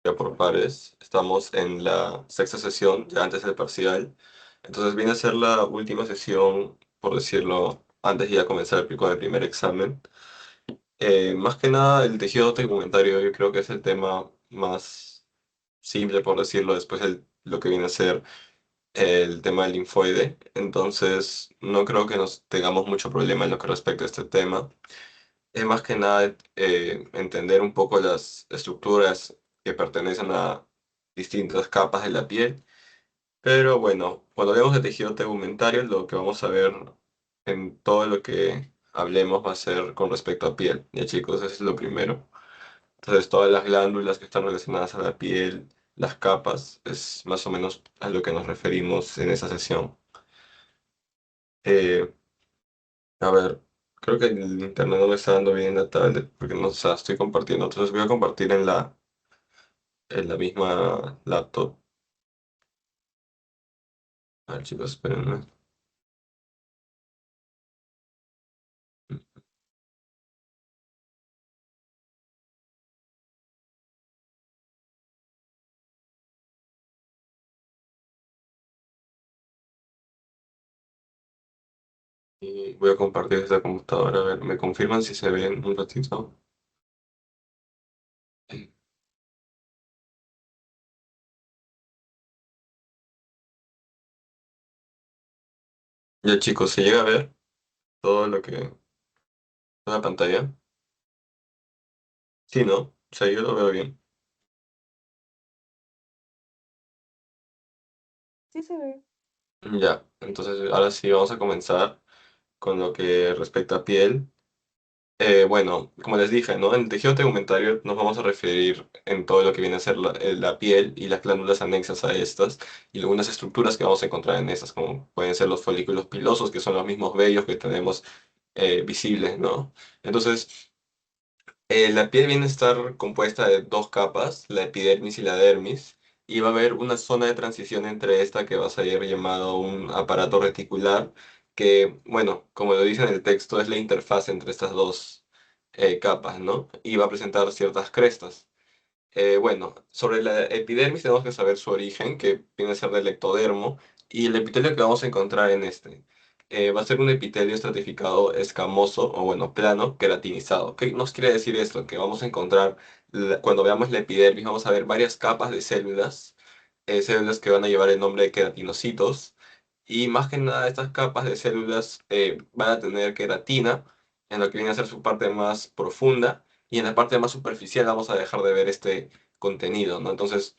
Ya por pares. Estamos en la sexta sesión, ya antes del parcial. Entonces viene a ser la última sesión, por decirlo, antes de ya comenzar con el primer examen. Más que nada, el tejido tegumentario yo creo que es el tema más simple, por decirlo, después de lo que viene a ser el tema del linfoide. Entonces, no creo que nos tengamos mucho problema en lo que respecta a este tema. Es más que nada entender un poco las estructuras que pertenecen a distintas capas de la piel. Pero bueno, cuando hablemos de tejido tegumentario, lo que vamos a ver en todo lo que hablemos va a ser con respecto a piel. Ya chicos, eso es lo primero. Entonces, todas las glándulas que están relacionadas a la piel, las capas, es más o menos a lo que nos referimos en esa sesión. Eh, A ver, creo que el internet no me está dando bien en la tablet porque no, o sea, estoy compartiendo. Entonces voy a compartir en la misma laptop. A ver, chicos, espérenme. Y voy a compartir esta computadora. A ver, ¿me confirman si se ven un ratito? Ya, chicos, ¿se llega a ver todo lo que... toda la pantalla? Sí, ¿no? O sea, yo lo veo bien. Sí se ve. Ya, entonces ahora sí vamos a comenzar con lo que respecta a piel. Bueno, como les dije, ¿no? En el tejido tegumentario nos vamos a referir en todo lo que viene a ser la piel y las glándulas anexas a estas y algunas estructuras que vamos a encontrar en estas, como pueden ser los folículos pilosos, que son los mismos vellos que tenemos visibles, ¿no? Entonces, la piel viene a estar compuesta de dos capas, la epidermis y la dermis, y va a haber una zona de transición entre esta que va a ser llamado un aparato reticular, que, bueno, como lo dice en el texto, es la interfaz entre estas dos capas, ¿no? Y va a presentar ciertas crestas. Bueno, sobre la epidermis tenemos que saber su origen, que viene a ser del ectodermo, y el epitelio que vamos a encontrar en este va a ser un epitelio estratificado escamoso o bueno, plano, queratinizado. ¿Qué nos quiere decir esto? Que vamos a encontrar, cuando veamos la epidermis, vamos a ver varias capas de células, células que van a llevar el nombre de queratinocitos, y más que nada estas capas de células van a tener queratina, en lo que viene a ser su parte más profunda y en la parte más superficial vamos a dejar de ver este contenido, ¿no? Entonces,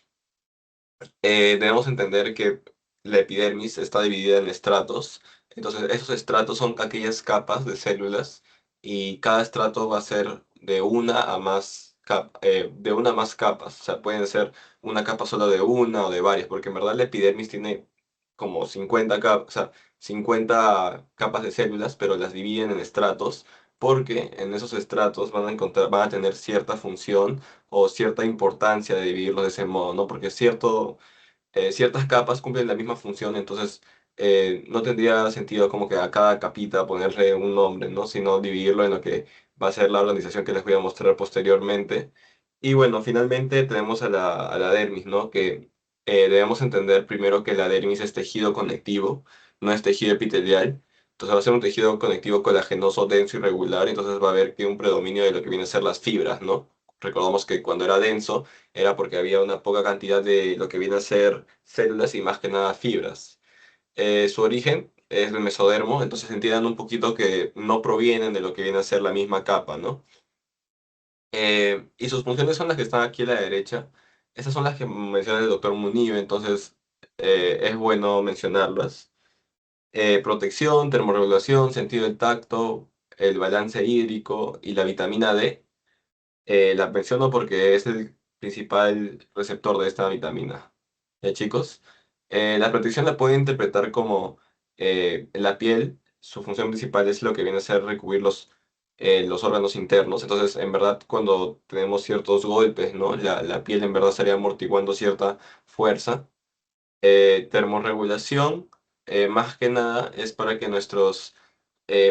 debemos entender que la epidermis está dividida en estratos. Entonces, esos estratos son aquellas capas de células y cada estrato va a ser de una a más, de una a más capas. O sea, pueden ser una capa solo de una o de varias, porque en verdad la epidermis tiene como 50 capas, o sea, 50 capas de células, pero las dividen en estratos porque en esos estratos van a encontrar, van a tener cierta función o cierta importancia de dividirlos de ese modo, ¿no? Porque ciertas capas cumplen la misma función, entonces no tendría sentido como que a cada capita ponerle un nombre, ¿no? Sino dividirlo en lo que va a ser la organización que les voy a mostrar posteriormente. Y bueno, finalmente tenemos a la dermis, ¿no? Que debemos entender primero que la dermis es tejido conectivo, no es tejido epitelial. Entonces va a ser un tejido conectivo colagenoso, denso y regular, entonces va a haber que un predominio de lo que vienen a ser las fibras, ¿no? Recordamos que cuando era denso era porque había una poca cantidad de lo que viene a ser células y más que nada fibras. Su origen es el mesodermo, entonces entiendan un poquito que no provienen de lo que viene a ser la misma capa, ¿no? Y sus funciones son las que están aquí a la derecha. Esas son las que menciona el doctor Munive, entonces es bueno mencionarlas. Protección, termorregulación, sentido del tacto, el balance hídrico y la vitamina D. La menciono porque es el principal receptor de esta vitamina. Chicos, la protección la pueden interpretar como la piel, su función principal es lo que viene a ser recubrir los órganos internos. Entonces, en verdad, cuando tenemos ciertos golpes, ¿no? La piel en verdad estaría amortiguando cierta fuerza. Termorregulación, más que nada, es para que nuestros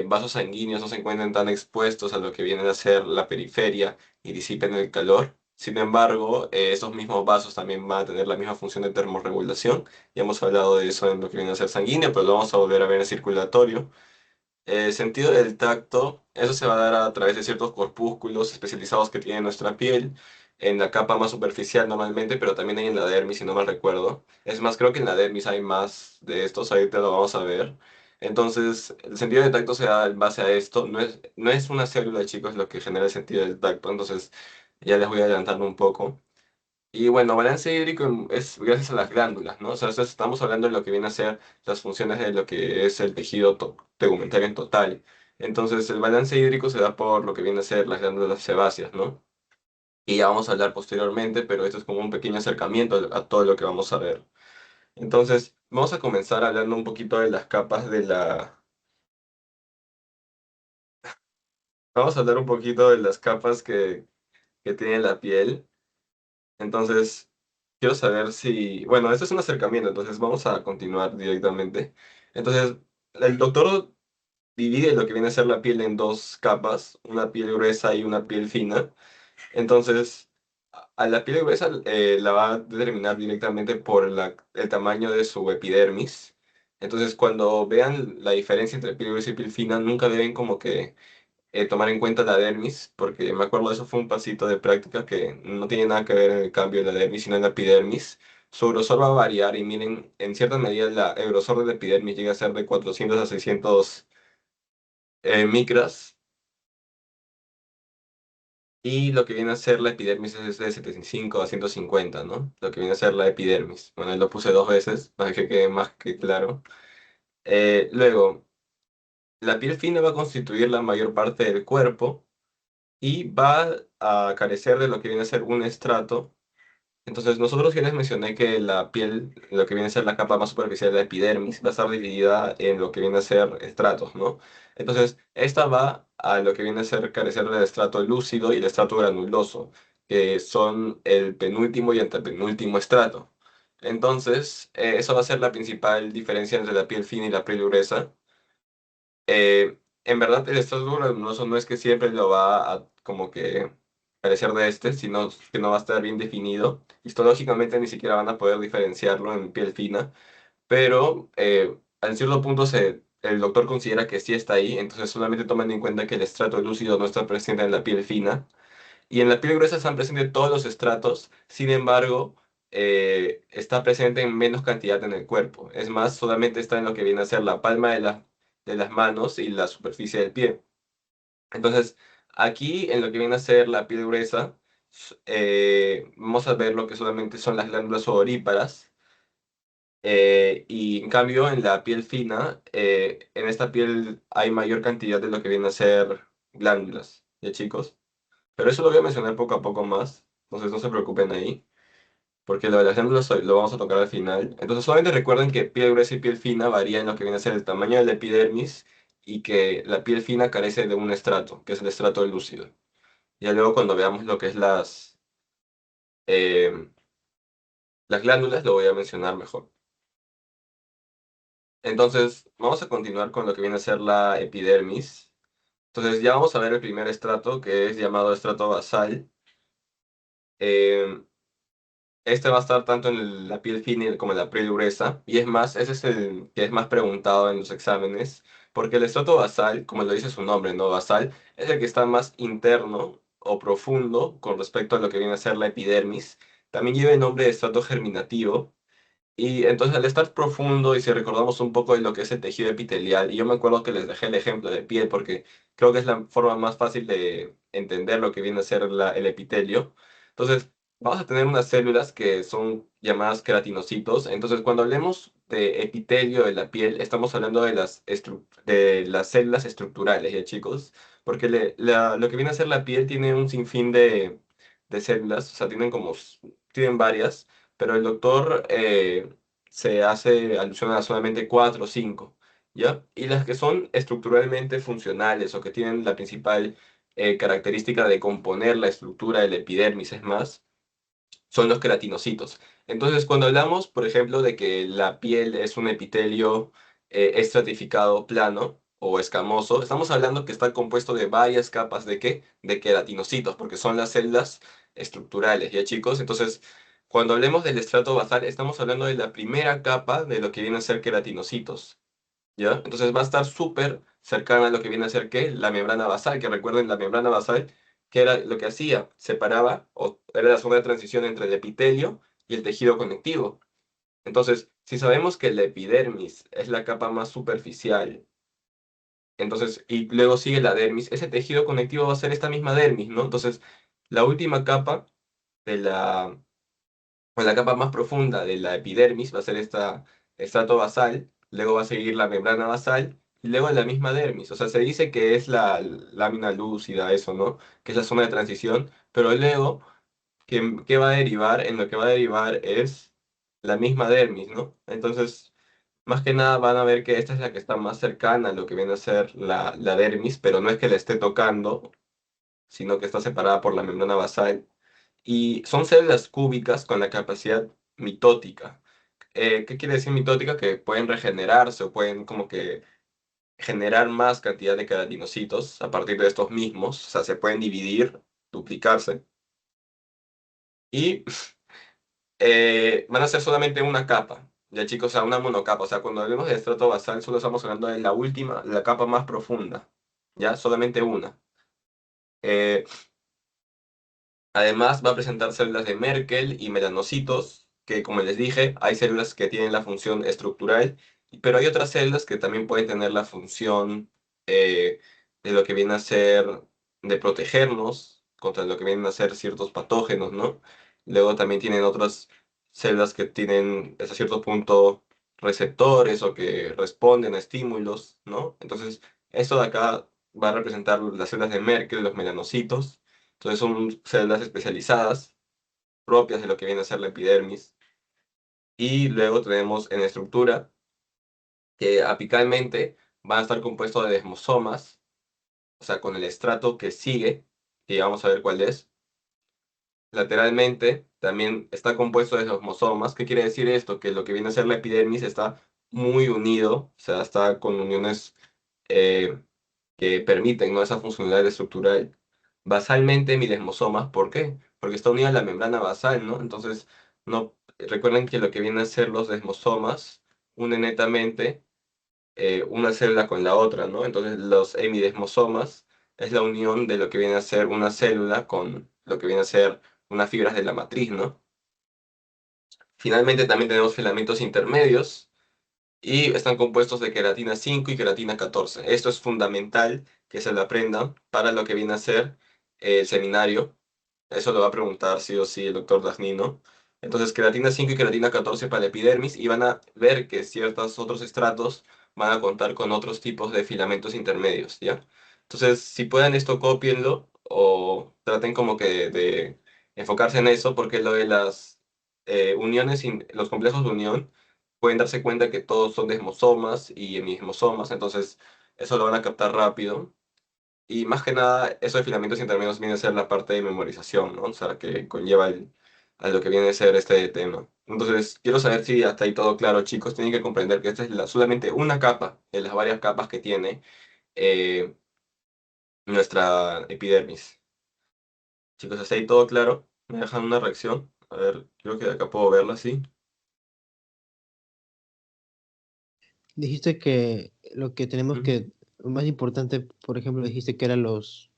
vasos sanguíneos no se encuentren tan expuestos a lo que viene a ser la periferia y disipen el calor. Sin embargo, esos mismos vasos también van a tener la misma función de termorregulación. Ya hemos hablado de eso en lo que viene a ser sanguíneo, pero lo vamos a volver a ver en circulatorio. El sentido del tacto, eso se va a dar a través de ciertos corpúsculos especializados que tiene nuestra piel, en la capa más superficial normalmente, pero también hay en la dermis, si no mal recuerdo. Es más, creo que en la dermis hay más de estos, ahorita lo vamos a ver. Entonces, el sentido del tacto se da en base a esto, no es una célula, chicos, lo que genera el sentido del tacto, entonces ya les voy adelantando un poco. Y bueno, balance hídrico es gracias a las glándulas, ¿no? O sea, estamos hablando de lo que viene a ser las funciones de lo que es el tejido tegumentario en total. Entonces, el balance hídrico se da por lo que viene a ser las glándulas sebáceas, ¿no? Y ya vamos a hablar posteriormente, pero esto es como un pequeño acercamiento a todo lo que vamos a ver. Entonces, vamos a comenzar hablando un poquito de las capas de la... Vamos a hablar un poquito de las capas que tiene la piel. Entonces, quiero saber si, bueno, esto es un acercamiento, entonces vamos a continuar directamente. Entonces, el doctor divide lo que viene a ser la piel en dos capas, una piel gruesa y una piel fina. Entonces, a la piel gruesa la va a determinar directamente por el tamaño de su epidermis. Entonces, cuando vean la diferencia entre piel gruesa y piel fina, nunca deben como que tomar en cuenta la dermis, porque me acuerdo eso fue un pasito de práctica que no tiene nada que ver en el cambio de la dermis, sino en la epidermis. Su grosor va a variar y miren, en cierta medida el grosor de la epidermis llega a ser de 400 a 600 micras y lo que viene a ser la epidermis es de 75 a 150, ¿no? Lo que viene a ser la epidermis. Bueno, ahí lo puse dos veces para que quede más que claro. Luego, la piel fina va a constituir la mayor parte del cuerpo y va a carecer de lo que viene a ser un estrato. Entonces, nosotros ya les mencioné que la piel, lo que viene a ser la capa más superficial de la epidermis, va a estar dividida en lo que viene a ser estratos, ¿no? Entonces, esta va a lo que viene a ser carecer del estrato lúcido y el estrato granuloso, que son el penúltimo y antepenúltimo estrato. Entonces, eso va a ser la principal diferencia entre la piel fina y la piel gruesa. En verdad, el estrato granuloso no es que siempre lo va a como que carecer de este, sino que no va a estar bien definido. Histológicamente ni siquiera van a poder diferenciarlo en piel fina, pero en cierto punto el doctor considera que sí está ahí, entonces solamente toman en cuenta que el estrato lúcido no está presente en la piel fina. Y en la piel gruesa están presentes todos los estratos, sin embargo, está presente en menos cantidad en el cuerpo. Es más, solamente está en lo que viene a ser la palma de las manos y la superficie del pie. Entonces, aquí en lo que viene a ser la piel gruesa, vamos a ver lo que solamente son las glándulas odoríparas. Y en cambio, en la piel fina, en esta piel hay mayor cantidad de lo que viene a ser glándulas, ¿ya chicos? Pero eso lo voy a mencionar poco a poco más, entonces no se preocupen ahí, porque lo de las glándulas lo vamos a tocar al final. Entonces solamente recuerden que piel gruesa y piel fina varían en lo que viene a ser el tamaño de la epidermis y que la piel fina carece de un estrato, que es el estrato lúcido. Ya luego cuando veamos lo que es eh, las glándulas, lo voy a mencionar mejor. Entonces vamos a continuar con lo que viene a ser la epidermis. Entonces ya vamos a ver el primer estrato, que es llamado estrato basal. Eh, Este va a estar tanto en la piel fina como en la piel gruesa. Y es más, ese es el que es más preguntado en los exámenes. Porque el estrato basal, como lo dice su nombre, ¿no? Basal, es el que está más interno o profundo con respecto a lo que viene a ser la epidermis. También lleva el nombre de estrato germinativo. Y entonces al estar profundo y si recordamos un poco de lo que es el tejido epitelial, y yo me acuerdo que les dejé el ejemplo de piel porque creo que es la forma más fácil de entender lo que viene a ser el epitelio. Entonces vamos a tener unas células que son llamadas queratinocitos. Entonces cuando hablemos de epitelio de la piel, estamos hablando de de las células estructurales, ¿ya chicos? Porque lo que viene a ser la piel tiene un sinfín de células, o sea, tienen varias, pero el doctor se hace alusión a solamente cuatro o cinco, ¿ya? Y las que son estructuralmente funcionales o que tienen la principal característica de componer la estructura del epidermis, es más, son los queratinocitos. Entonces, cuando hablamos, por ejemplo, de que la piel es un epitelio estratificado plano, o escamoso, estamos hablando que está compuesto de varias capas de ¿qué? De queratinocitos, porque son las células estructurales, ¿ya chicos? Entonces, cuando hablemos del estrato basal, estamos hablando de la primera capa de lo que vienen a ser queratinocitos, ¿ya? Entonces va a estar súper cercana a lo que viene a ser ¿qué? La membrana basal, que recuerden la membrana basal, que era lo que hacía, separaba, o era la zona de transición entre el epitelio y el tejido conectivo. Entonces, si sabemos que la epidermis es la capa más superficial, entonces, y luego sigue la dermis, ese tejido conectivo va a ser esta misma dermis, ¿no? Entonces, la última capa de o la capa más profunda de la epidermis va a ser esta estrato basal, luego va a seguir la membrana basal, y luego la misma dermis. O sea, se dice que es la lámina lúcida, eso, ¿no? Que es la zona de transición, pero luego, ¿qué va a derivar? En lo que va a derivar es la misma dermis, ¿no? Entonces, más que nada van a ver que esta es la que está más cercana a lo que viene a ser la dermis, pero no es que la esté tocando, sino que está separada por la membrana basal. Y son células cúbicas con la capacidad mitótica. ¿Qué quiere decir mitótica? Que pueden regenerarse o pueden como que generar más cantidad de queratinocitos a partir de estos mismos. O sea, se pueden dividir, duplicarse. Y van a ser solamente una capa. Ya chicos, o sea, una monocapa. O sea, cuando hablemos de estrato basal, solo estamos hablando de la última, la capa más profunda. Ya, solamente una. Eh, Además, va a presentar células de Merkel y melanocitos, que como les dije, hay células que tienen la función estructural, pero hay otras células que también pueden tener la función eh, de lo que viene a ser de protegernos contra lo que vienen a ser ciertos patógenos, ¿no? Luego también tienen otras células que tienen hasta cierto punto receptores o que responden a estímulos, ¿no? Entonces, esto de acá va a representar las células de Merkel, los melanocitos. Entonces son células especializadas, propias de lo que viene a ser la epidermis. Y luego tenemos en estructura que apicalmente van a estar compuestos de desmosomas, o sea, con el estrato que sigue, que ya vamos a ver cuál es. Lateralmente también está compuesto de desmosomas. ¿Qué quiere decir esto? Que lo que viene a ser la epidermis está muy unido, o sea, está con uniones eh, que permiten, ¿no? Esa funcionalidad estructural. Basalmente mi desmosoma, ¿por qué? Porque está unida a la membrana basal, ¿no? Entonces, no, recuerden que lo que vienen a ser los desmosomas unen netamente una célula con la otra, ¿no? Entonces, los hemidesmosomas es la unión de lo que viene a ser una célula con lo que viene a ser unas fibras de la matriz, ¿no? Finalmente, también tenemos filamentos intermedios y están compuestos de queratina 5 y queratina 14. Esto es fundamental que se lo aprendan para lo que viene a ser el seminario. Eso lo va a preguntar sí o sí el doctor Dagnino. Entonces, queratina 5 y queratina 14 para la epidermis y van a ver que ciertos otros estratos van a contar con otros tipos de filamentos intermedios, ¿ya? Entonces, si pueden esto, cópienlo o traten como que de enfocarse en eso porque lo de las uniones, los complejos de unión, pueden darse cuenta que todos son desmosomas y hemismosomas, entonces eso lo van a captar rápido. Y más que nada, eso de filamentos intermedios viene a ser la parte de memorización, ¿no? O sea, que conlleva a lo que viene a ser este tema. Entonces, quiero saber si hasta ahí todo claro, chicos. Tienen que comprender que esta es solamente una capa de las varias capas que tiene eh, nuestra epidermis. Chicos, hasta ahí todo claro. Me dejan una reacción. A ver, creo que de acá puedo verla, sí. Dijiste que lo que tenemos Ujú. que, lo más importante, por ejemplo, dijiste que eran los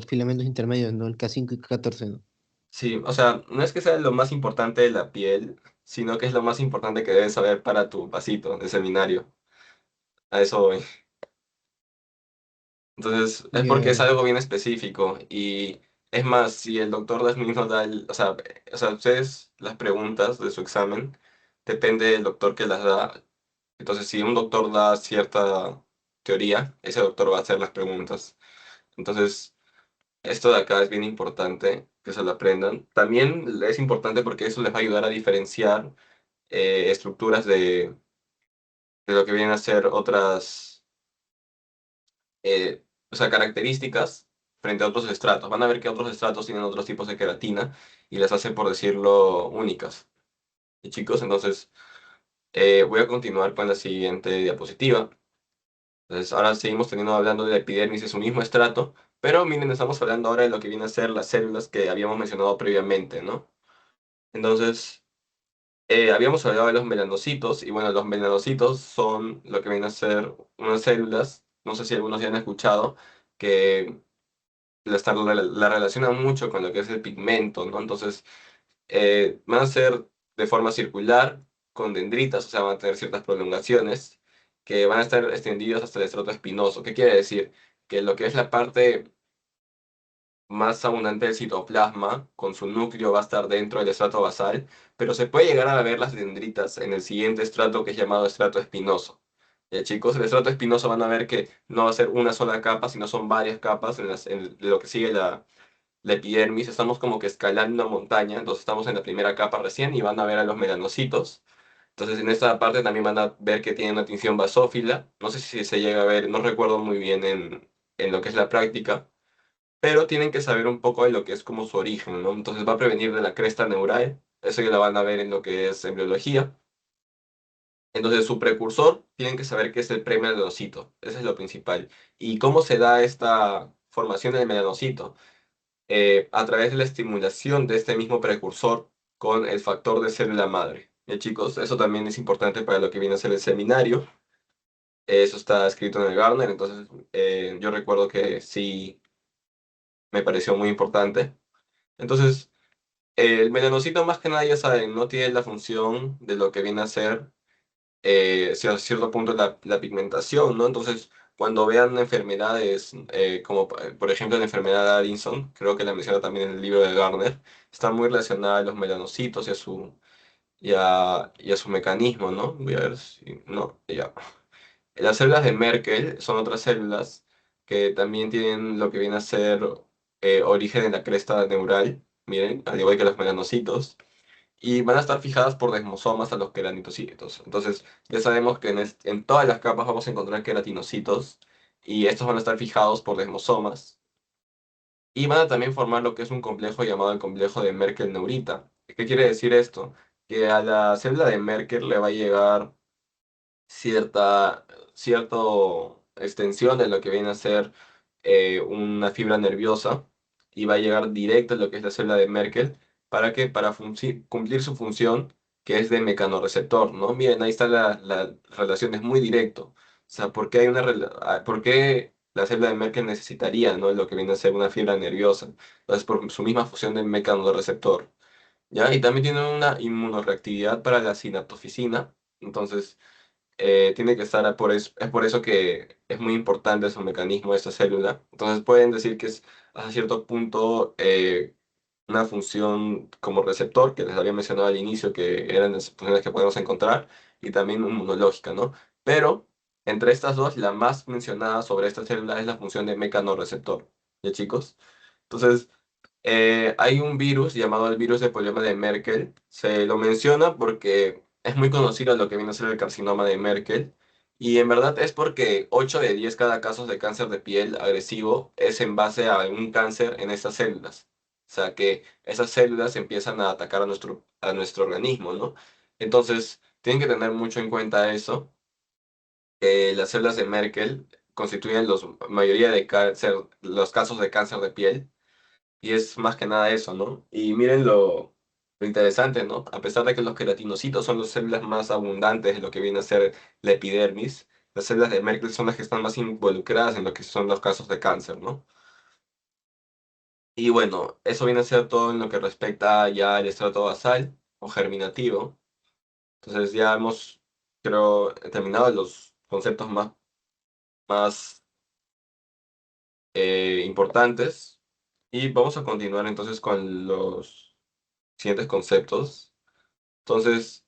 filamentos intermedios, ¿no? El K5 y K14, ¿no? Sí, o sea, no es que sea lo más importante de la piel, sino que es lo más importante que debes saber para tu pasito de seminario. A eso voy. Entonces, es porque es Ya, algo bien específico. Y es más, si el doctor mismo da o sea, ustedes las preguntas de su examen, depende del doctor que las da. Entonces, si un doctor da cierta teoría, ese doctor va a hacer las preguntas. Entonces, esto de acá es bien importante que se lo aprendan. También es importante porque eso les va a ayudar a diferenciar estructuras de lo que vienen a ser otras o sea, características frente a otros estratos. Van a ver que otros estratos tienen otros tipos de queratina y las hace, por decirlo, únicas. Y chicos, entonces voy a continuar con la siguiente diapositiva. Entonces, ahora seguimos teniendo hablando de la epidermis, es su mismo estrato, pero miren, estamos hablando ahora de lo que viene a ser las células que habíamos mencionado previamente, ¿no? Entonces, habíamos hablado de los melanocitos, y bueno, los melanocitos son lo que viene a ser unas células, no sé si algunos ya han escuchado, que la relacionan mucho con lo que es el pigmento, ¿no? Entonces, van a ser de forma circular, con dendritas, o sea, van a tener ciertas prolongaciones que van a estar extendidos hasta el estrato espinoso. ¿Qué quiere decir? Que lo que es la parte más abundante del citoplasma, con su núcleo, va a estar dentro del estrato basal, pero se puede llegar a ver las dendritas en el siguiente estrato que es llamado estrato espinoso. Chicos, el estrato espinoso van a ver que no va a ser una sola capa, sino son varias capas en lo que sigue la epidermis. Estamos como que escalando una montaña, entonces estamos en la primera capa recién y van a ver a los melanocitos. Entonces en esta parte también van a ver que tienen una tinción basófila. No sé si se llega a ver, no recuerdo muy bien en lo que es la práctica, pero tienen que saber un poco de lo que es como su origen, ¿no? Entonces va a prevenir de la cresta neural, eso ya lo van a ver en lo que es embriología. Entonces su precursor tienen que saber que es el premelanocito, eso es lo principal. ¿Y cómo se da esta formación del melanocito? A través de la estimulación de este mismo precursor con el factor de célula madre. Chicos, eso también es importante para lo que viene a ser el seminario. Eso está escrito en el Gardner, entonces yo recuerdo que sí me pareció muy importante. Entonces, el melanocito más que nada ya saben, no tiene la función de lo que viene a ser a cierto punto la pigmentación, ¿no? Entonces, cuando vean enfermedades como por ejemplo la enfermedad de Addison, creo que la menciona también en el libro de Gardner, está muy relacionada a los melanocitos y a su mecanismo, ¿no? Voy a ver si... No, ya. Las células de Merkel son otras células que también tienen lo que viene a ser origen en la cresta neural, miren, al igual que los melanocitos y van a estar fijadas por desmosomas a los queratinocitos. Entonces, ya sabemos que en todas las capas vamos a encontrar queratinocitos y estos van a estar fijados por desmosomas y van a también formar lo que es un complejo llamado el complejo de Merkel-Neurita. ¿Qué quiere decir esto? Que a la célula de Merkel le va a llegar cierta, cierto extensión de lo que viene a ser una fibra nerviosa y va a llegar directo a lo que es la célula de Merkel para cumplir su función que es de mecanorreceptor, ¿no? Miren, ahí está la relación, es muy directo. O sea, ¿por qué por qué la célula de Merkel necesitaría, ¿no? Lo que viene a ser una fibra nerviosa? Entonces, por su misma función de mecanorreceptor, ¿ya? Y también tiene una inmunoreactividad para la sinaptofisina. Entonces, tiene que estar es por eso que es muy importante su mecanismo de esta célula. Entonces pueden decir que es hasta cierto punto una función como receptor, que les había mencionado al inicio, que eran las funciones que podemos encontrar, y también inmunológica, ¿no? Pero entre estas dos, la más mencionada sobre esta célula es la función de mecanorreceptor. ¿Ya, chicos? Entonces, hay un virus llamado el virus de polioma de Merkel. Se lo menciona porque es muy conocido lo que viene a ser el carcinoma de Merkel. Y en verdad es porque 8 de 10 cada casos de cáncer de piel agresivo es en base a un cáncer en estas células. O sea que esas células empiezan a atacar a nuestro organismo, ¿no? Entonces, tienen que tener mucho en cuenta eso. Las células de Merkel constituyen la mayoría de los casos de cáncer de piel. Y es más que nada eso, ¿no? Y miren lo interesante, ¿no? A pesar de que los queratinocitos son las células más abundantes de lo que viene a ser la epidermis, las células de Merkel son las que están más involucradas en lo que son los casos de cáncer, ¿no? Y bueno, eso viene a ser todo en lo que respecta ya al estrato basal o germinativo. Entonces ya hemos, creo, terminado los conceptos más importantes y vamos a continuar entonces con los siguientes conceptos. Entonces,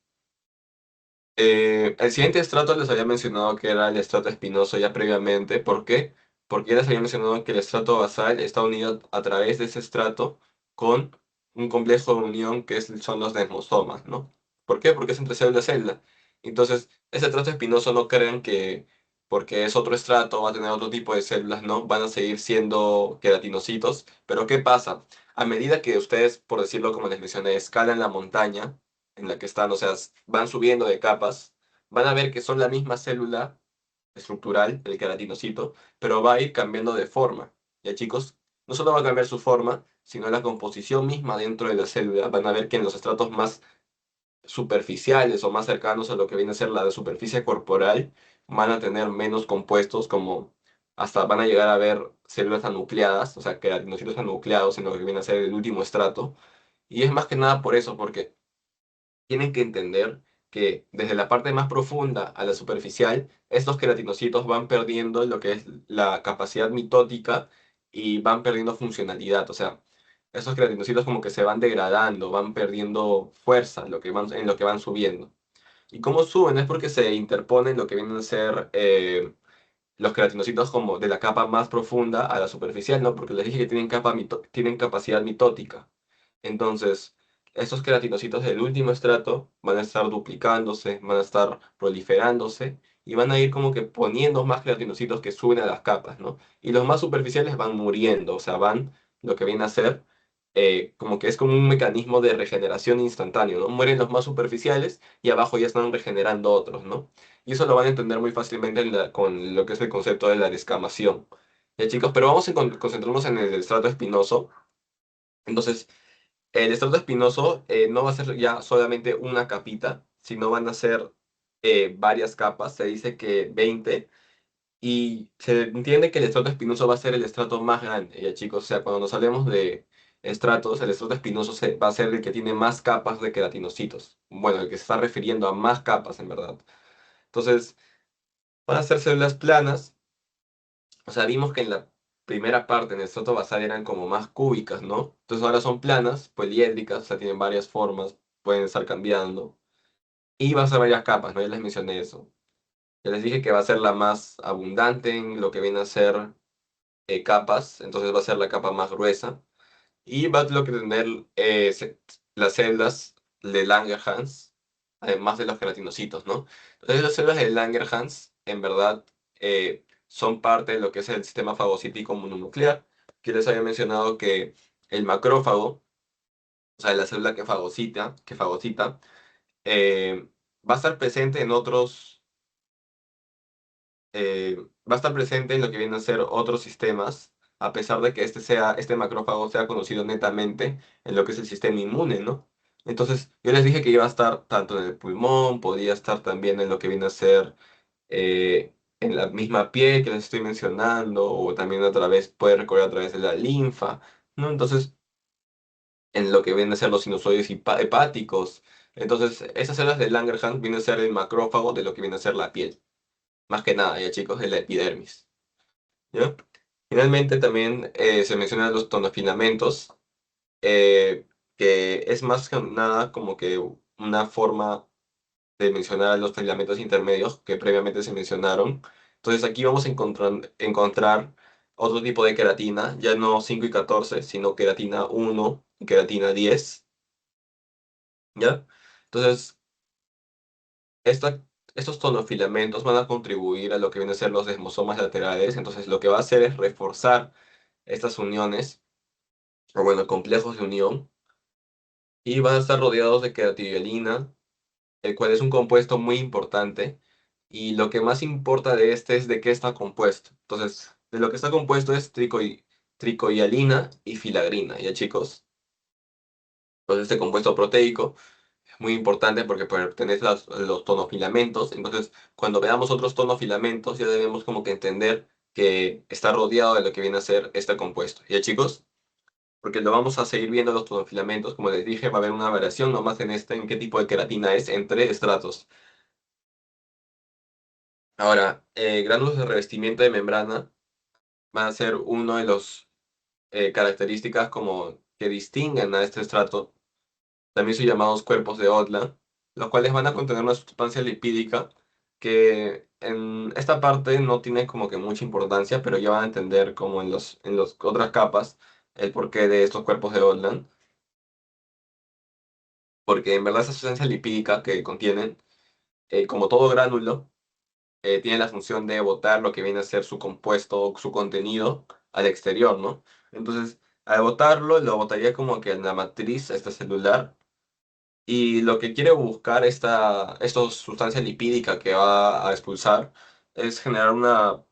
el siguiente estrato les había mencionado que era el estrato espinoso ya previamente. ¿Por qué? Porque ya les había mencionado que el estrato basal está unido a través de ese estrato con un complejo de unión que son los desmosomas, ¿no? ¿Por qué? Porque es entre célula y célula. Entonces, ese estrato espinoso no crean que porque es otro estrato va a tener otro tipo de células, ¿no? Van a seguir siendo queratinocitos. Pero ¿qué pasa? A medida que ustedes, por decirlo como les mencioné, escalan la montaña, en la que están, o sea, van subiendo de capas, van a ver que son la misma célula estructural, el queratinocito, pero va a ir cambiando de forma. Ya chicos, no solo va a cambiar su forma, sino la composición misma dentro de la célula. Van a ver que en los estratos más superficiales o más cercanos a lo que viene a ser la de superficie corporal, van a tener menos compuestos, como hasta van a llegar a ver células anucleadas, o sea, queratinocitos anucleados en lo que viene a ser el último estrato. Y es más que nada por eso, porque tienen que entender que desde la parte más profunda a la superficial, estos queratinocitos van perdiendo lo que es la capacidad mitótica y van perdiendo funcionalidad. O sea, estos queratinocitos como que se van degradando, van perdiendo fuerza en lo que van subiendo. ¿Y cómo suben? Es porque se interponen lo que vienen a ser los queratinocitos como de la capa más profunda a la superficial, ¿no? Porque les dije que tienen capacidad mitótica. Entonces, estos queratinocitos del último estrato van a estar duplicándose, van a estar proliferándose y van a ir como que poniendo más queratinocitos que suben a las capas, ¿no? Y los más superficiales van muriendo, o sea, van lo que viene a ser como que es como un mecanismo de regeneración instantáneo, ¿no? Mueren los más superficiales y abajo ya están regenerando otros, ¿no? Y eso lo van a entender muy fácilmente con lo que es el concepto de la descamación. Ya chicos, pero vamos a concentrarnos en el estrato espinoso. Entonces, el estrato espinoso no va a ser ya solamente una capita, sino van a ser varias capas. Se dice que 20. Y se entiende que el estrato espinoso va a ser el estrato más grande, ya chicos. O sea, cuando nos hablemos de estratos, el estrato espinoso va a ser el que tiene más capas de queratinocitos. Bueno, el que se está refiriendo a más capas, en verdad. Entonces, van a ser células planas. O sea, vimos que en la primera parte, en el estrato basal, eran como más cúbicas, ¿no? Entonces ahora son planas, poliédricas, o sea, tienen varias formas, pueden estar cambiando. Y va a ser varias capas, ¿no? Ya les mencioné eso. Ya les dije que va a ser la más abundante en lo que viene a ser capas, entonces va a ser la capa más gruesa. Y va a lo que tener las células de Langerhans, además de los queratinocitos, ¿no? Entonces las células de Langerhans, en verdad, son parte de lo que es el sistema fagocítico mononuclear, que les había mencionado que el macrófago, o sea, la célula que fagocita, va a estar presente en otros va a estar presente en lo que vienen a ser otros sistemas, a pesar de que este macrófago sea conocido netamente en lo que es el sistema inmune, ¿no? Entonces, yo les dije que iba a estar tanto en el pulmón, podía estar también en lo que viene a ser en la misma piel que les estoy mencionando, o también puede recorrer a través de la linfa, ¿no? Entonces, en lo que vienen a ser los sinusoides hepáticos. Entonces, esas células de Langerhans vienen a ser el macrófago de lo que viene a ser la piel. Más que nada, ya chicos, de la epidermis. ¿Ya? Finalmente también se mencionan los tonofilamentos, eh, que es más que nada como que una forma de mencionar los filamentos intermedios que previamente se mencionaron. Entonces aquí vamos a encontrar otro tipo de queratina, ya no 5 y 14 sino queratina 1 y queratina 10. ¿Ya? Entonces, esta- estos tonofilamentos van a contribuir a lo que vienen a ser los desmosomas laterales. Entonces lo que va a hacer es reforzar estas uniones o bueno, complejos de unión, y van a estar rodeados de queratinolina, el cual es un compuesto muy importante, y lo que más importa de este es de qué está compuesto. Entonces, de lo que está compuesto es tricoialina y filagrina, ¿ya chicos? Entonces, este compuesto proteico es muy importante porque pertenece a los tonofilamentos. Entonces, cuando veamos otros tonofilamentos, ya debemos como que entender que está rodeado de lo que viene a ser este compuesto, ¿ya chicos? Porque lo vamos a seguir viendo los filamentos, como les dije, va a haber una variación nomás en qué tipo de queratina es entre estratos. Ahora, gránulos de revestimiento de membrana van a ser uno de los características como que distinguen a este estrato. También son llamados cuerpos de Odla, los cuales van a contener una sustancia lipídica que en esta parte no tiene como que mucha importancia, pero ya van a entender como en las otras capas el porqué de estos cuerpos de Odland, porque en verdad esa sustancia lipídica que contienen, como todo gránulo, tiene la función de botar lo que viene a ser su compuesto, su contenido al exterior, ¿no? Entonces, al botarlo, lo botaría como que en la matriz esta celular, y lo que quiere buscar esta sustancia lipídica que va a expulsar es generar una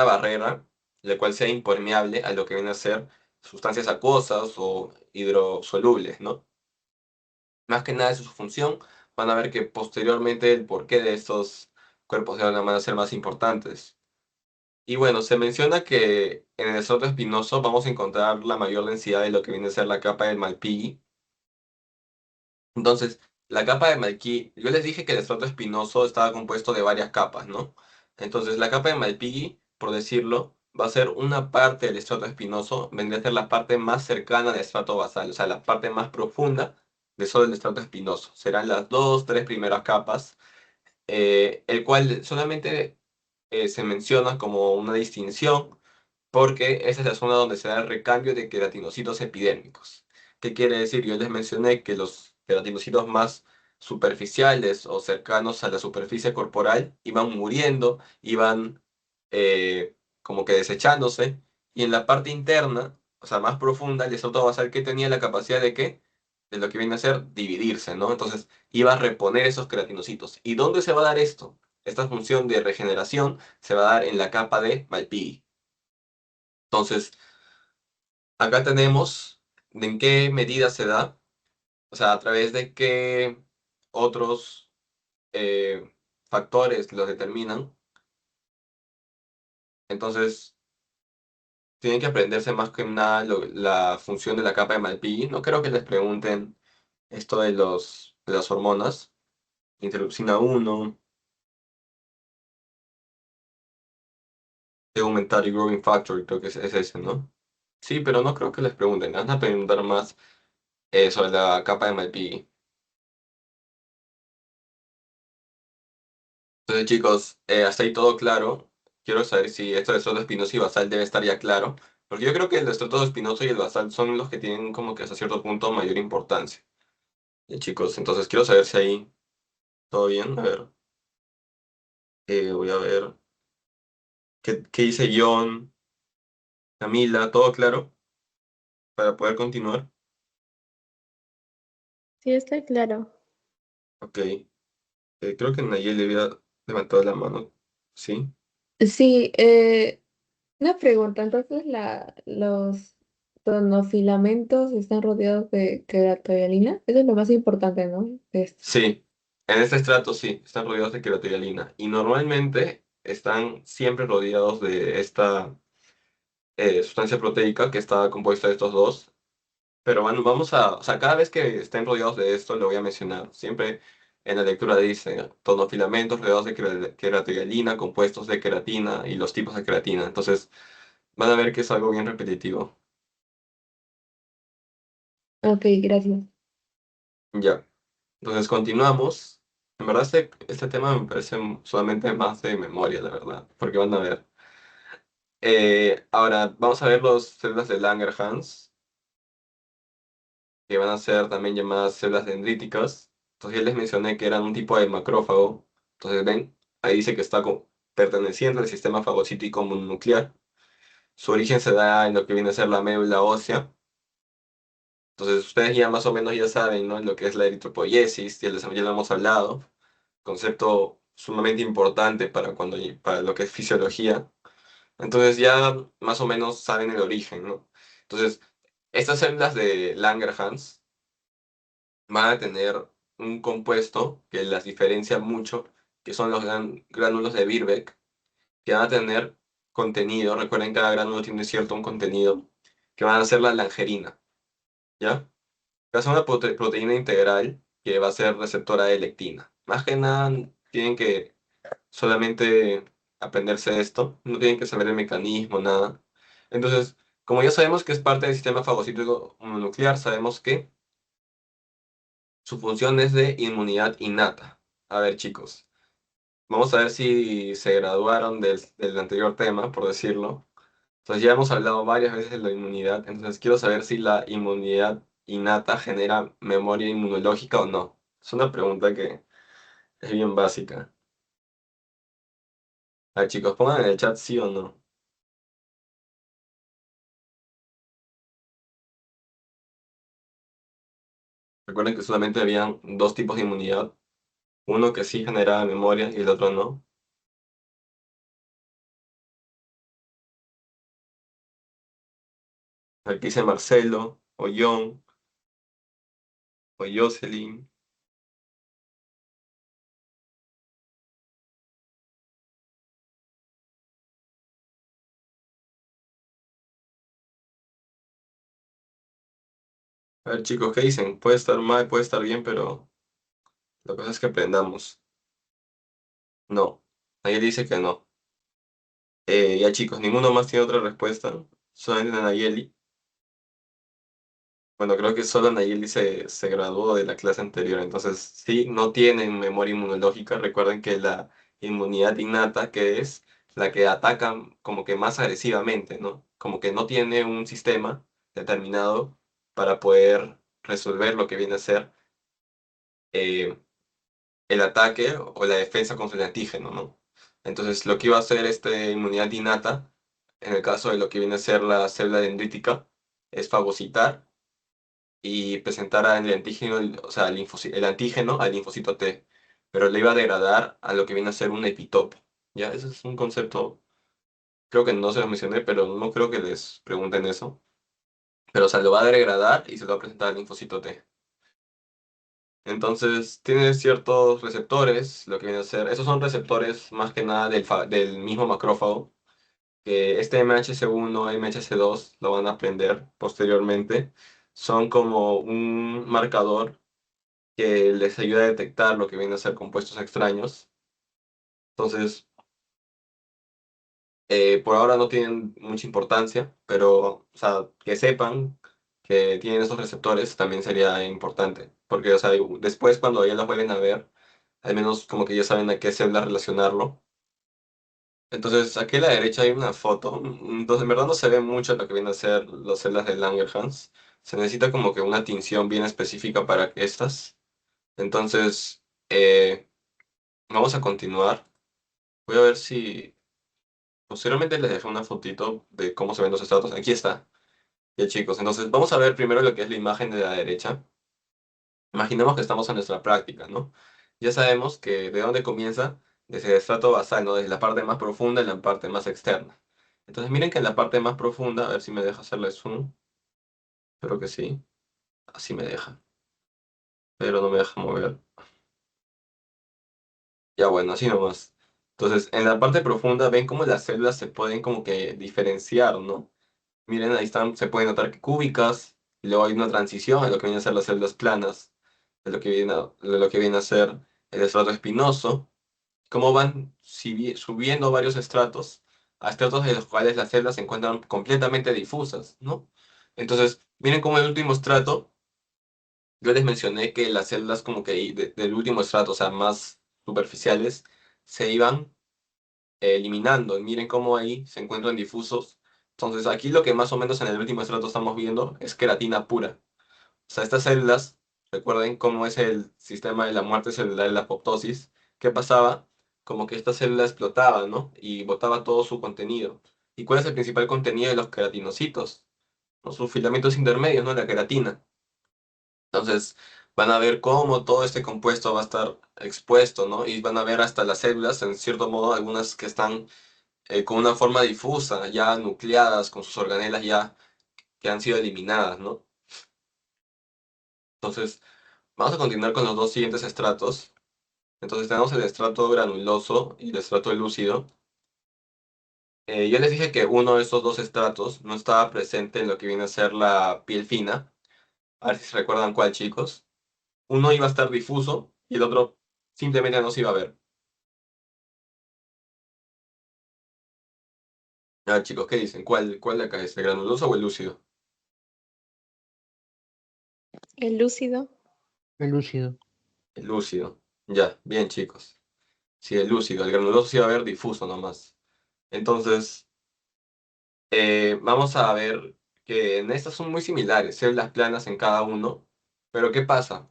barrera, la cual sea impermeable a lo que viene a ser sustancias acuosas o hidrosolubles, ¿no? Más que nada, esa es su función. Van a ver que posteriormente el porqué de estos cuerpos de agua van a ser más importantes. Y bueno, se menciona que en el estrato espinoso vamos a encontrar la mayor densidad de lo que viene a ser la capa del Malpighi. Entonces, la capa de Malpighi, yo les dije que el estrato espinoso estaba compuesto de varias capas, ¿no? Entonces, la capa de Malpighi, por decirlo, va a ser una parte del estrato espinoso, vendría a ser la parte más cercana al estrato basal, o sea, la parte más profunda de solo el estrato espinoso. Serán las dos, tres primeras capas, el cual solamente se menciona como una distinción porque esa es la zona donde se da el recambio de queratinocitos epidérmicos. ¿Qué quiere decir? Yo les mencioné que los queratinocitos más superficiales o cercanos a la superficie corporal iban muriendo, iban eh, como que desechándose, y en la parte interna, o sea, más profunda, el estrato basal que tenía la capacidad de qué? De lo que viene a ser dividirse, ¿no? Entonces iba a reponer esos queratinocitos. ¿Y dónde se va a dar esto? Esta función de regeneración se va a dar en la capa de Malpighi. Entonces, acá tenemos de en qué medida se da, o sea, a través de qué otros eh, factores lo determinan. Entonces, tienen que aprenderse más que nada la función de la capa de Malpighi. No creo que les pregunten esto de de las hormonas, interleucina 1, Augmentary Growing Factor, creo que es ese, ¿no? Sí, pero no creo que les pregunten. Van a preguntar más sobre la capa de Malpighi. Entonces, chicos, hasta ahí todo claro. Quiero saber si esto de estrato espinoso y basal debe estar ya claro. Porque yo creo que el estrato espinoso y el basal son los que tienen como que hasta cierto punto mayor importancia. Chicos, entonces quiero saber si ahí todo bien. A ver, voy a ver. ¿Qué dice John, Camila? ¿Todo claro? Para poder continuar. Sí, está claro. Ok. Creo que Nayel le había levantado la mano. ¿Sí? Sí, una pregunta. Entonces, los tonofilamentos están rodeados de queratoialina. Eso es lo más importante, ¿no? De esto. Sí. En este estrato sí, están rodeados de queratina. Y normalmente están siempre rodeados de esta sustancia proteica que está compuesta de estos dos. Pero bueno, o sea, cada vez que estén rodeados de esto, lo voy a mencionar. Siempre en la lectura dice tonofilamentos rodeados de queratina, compuestos de queratina y los tipos de queratina. Entonces, van a ver que es algo bien repetitivo. Ok, gracias. Ya. Entonces, continuamos. En verdad, este tema me parece solamente más de memoria, la verdad, porque van a ver. Ahora, vamos a ver las células de Langerhans, que van a ser también llamadas células dendríticas. Entonces ya les mencioné que eran un tipo de macrófago. Entonces ven, ahí dice que está perteneciente al sistema fagocítico mononuclear. Su origen se da en lo que viene a ser la médula ósea. Entonces ustedes ya más o menos ya saben, ¿no? Lo que es la eritropoiesis, ya lo hemos hablado. Concepto sumamente importante para para lo que es fisiología. Entonces ya más o menos saben el origen, ¿no? Entonces, estas células de Langerhans van a tener un compuesto que las diferencia mucho, que son los gránulos de Birbeck, que van a tener contenido, recuerden que cada gránulo tiene cierto un contenido, que van a ser la langerina, ¿ya? Va a ser una proteína integral que va a ser receptora de lectina. Más que nada, tienen que solamente aprenderse esto, no tienen que saber el mecanismo, nada. Entonces, como ya sabemos que es parte del sistema fagocítico mononuclear, sabemos que su función es de inmunidad innata. A ver, chicos, vamos a ver si se graduaron del anterior tema, por decirlo. Entonces, ya hemos hablado varias veces de la inmunidad, entonces quiero saber si la inmunidad innata genera memoria inmunológica o no. Es una pregunta que es bien básica. A ver, chicos, pongan en el chat sí o no. Recuerden que solamente habían dos tipos de inmunidad, uno que sí generaba memoria y el otro no. Aquí dice Marcelo, o John, o Jocelyn. A ver, chicos, ¿qué dicen? Puede estar mal, puede estar bien, pero la cosa es que aprendamos. No. Nayeli dice que no. Ya, chicos, ninguno más tiene otra respuesta. Solamente Nayeli. Bueno, creo que solo Nayeli se graduó de la clase anterior, entonces sí, no tienen memoria inmunológica. Recuerden que la inmunidad innata, que es la que atacan como que más agresivamente, ¿no? Como que no tiene un sistema determinado para poder resolver lo que viene a ser eh, el ataque o la defensa contra el antígeno, ¿no? Entonces, lo que iba a hacer esta inmunidad innata, en el caso de lo que viene a ser la célula dendrítica, es fagocitar y presentara el antígeno, o sea, el antígeno al linfocito T, pero le iba a degradar a lo que viene a ser un epitope. Ya, ese es un concepto, creo que no se lo mencioné, pero no creo que les pregunten eso. Pero, o sea, lo va a degradar y se lo va a presentar al linfocito T. Entonces, tiene ciertos receptores, lo que viene a ser, esos son receptores más que nada del mismo macrófago, que este MHC1, MHC2, lo van a aprender posteriormente, son como un marcador que les ayuda a detectar lo que viene a ser compuestos extraños. Entonces, por ahora no tienen mucha importancia, pero, o sea, que sepan que tienen esos receptores también sería importante, porque, o sea, después cuando ya los vuelven a ver, al menos como que ya saben a qué célula relacionarlo. Entonces, aquí a la derecha hay una foto, entonces en verdad no se ve mucho lo que viene a ser las células de Langerhans. Se necesita como que una tinción bien específica para estas. Entonces, vamos a continuar. Voy a ver si posteriormente les dejé una fotito de cómo se ven los estratos. Aquí está. Ya chicos, entonces vamos a ver primero lo que es la imagen de la derecha. Imaginemos que estamos en nuestra práctica, ¿no? Ya sabemos que de dónde comienza, desde el estrato basal, ¿no? Desde la parte más profunda y la parte más externa. Entonces miren que en la parte más profunda, a ver si me deja hacerle zoom. Espero que sí. Así me deja. Pero no me deja mover. Ya bueno, así nomás. Entonces, en la parte profunda ven cómo las células se pueden como que diferenciar, ¿no? Miren, ahí están, se puede notar que cúbicas, y luego hay una transición a lo que vienen a ser las células planas, de lo que viene a ser el estrato espinoso, cómo van subiendo varios estratos a estratos de los cuales las células se encuentran completamente difusas, ¿no? Entonces, miren cómo el último estrato, yo les mencioné que las células como que del último estrato, o sea, más superficiales, se iban eliminando. Miren cómo ahí se encuentran difusos. Entonces, aquí lo que más o menos en el último estrato estamos viendo es queratina pura. O sea, estas células, recuerden cómo es el sistema de la muerte celular y la apoptosis. ¿Qué pasaba? Como que esta célula explotaba, ¿no? Y botaba todo su contenido. ¿Y cuál es el principal contenido de los queratinocitos? ¿No? Sus filamentos intermedios, ¿no? La queratina. Entonces, van a ver cómo todo este compuesto va a estar expuesto, ¿no? Y van a ver hasta las células, en cierto modo, algunas que están con una forma difusa, ya nucleadas, con sus organelas ya que han sido eliminadas, ¿no? Entonces, vamos a continuar con los dos siguientes estratos. Entonces, tenemos el estrato granuloso y el estrato lúcido. Yo les dije que uno de estos dos estratos no estaba presente en lo que viene a ser la piel fina. A ver si se recuerdan cuál, chicos. Uno iba a estar difuso y el otro simplemente no se iba a ver. A ver, chicos, ¿qué dicen? ¿Cuál de acá es? ¿El granuloso o el lúcido? El lúcido. El lúcido. El lúcido. Ya, bien, chicos. Sí, el lúcido. El granuloso se iba a ver difuso nomás. Entonces, vamos a ver que en estas son muy similares, células planas en cada uno. Pero ¿qué pasa?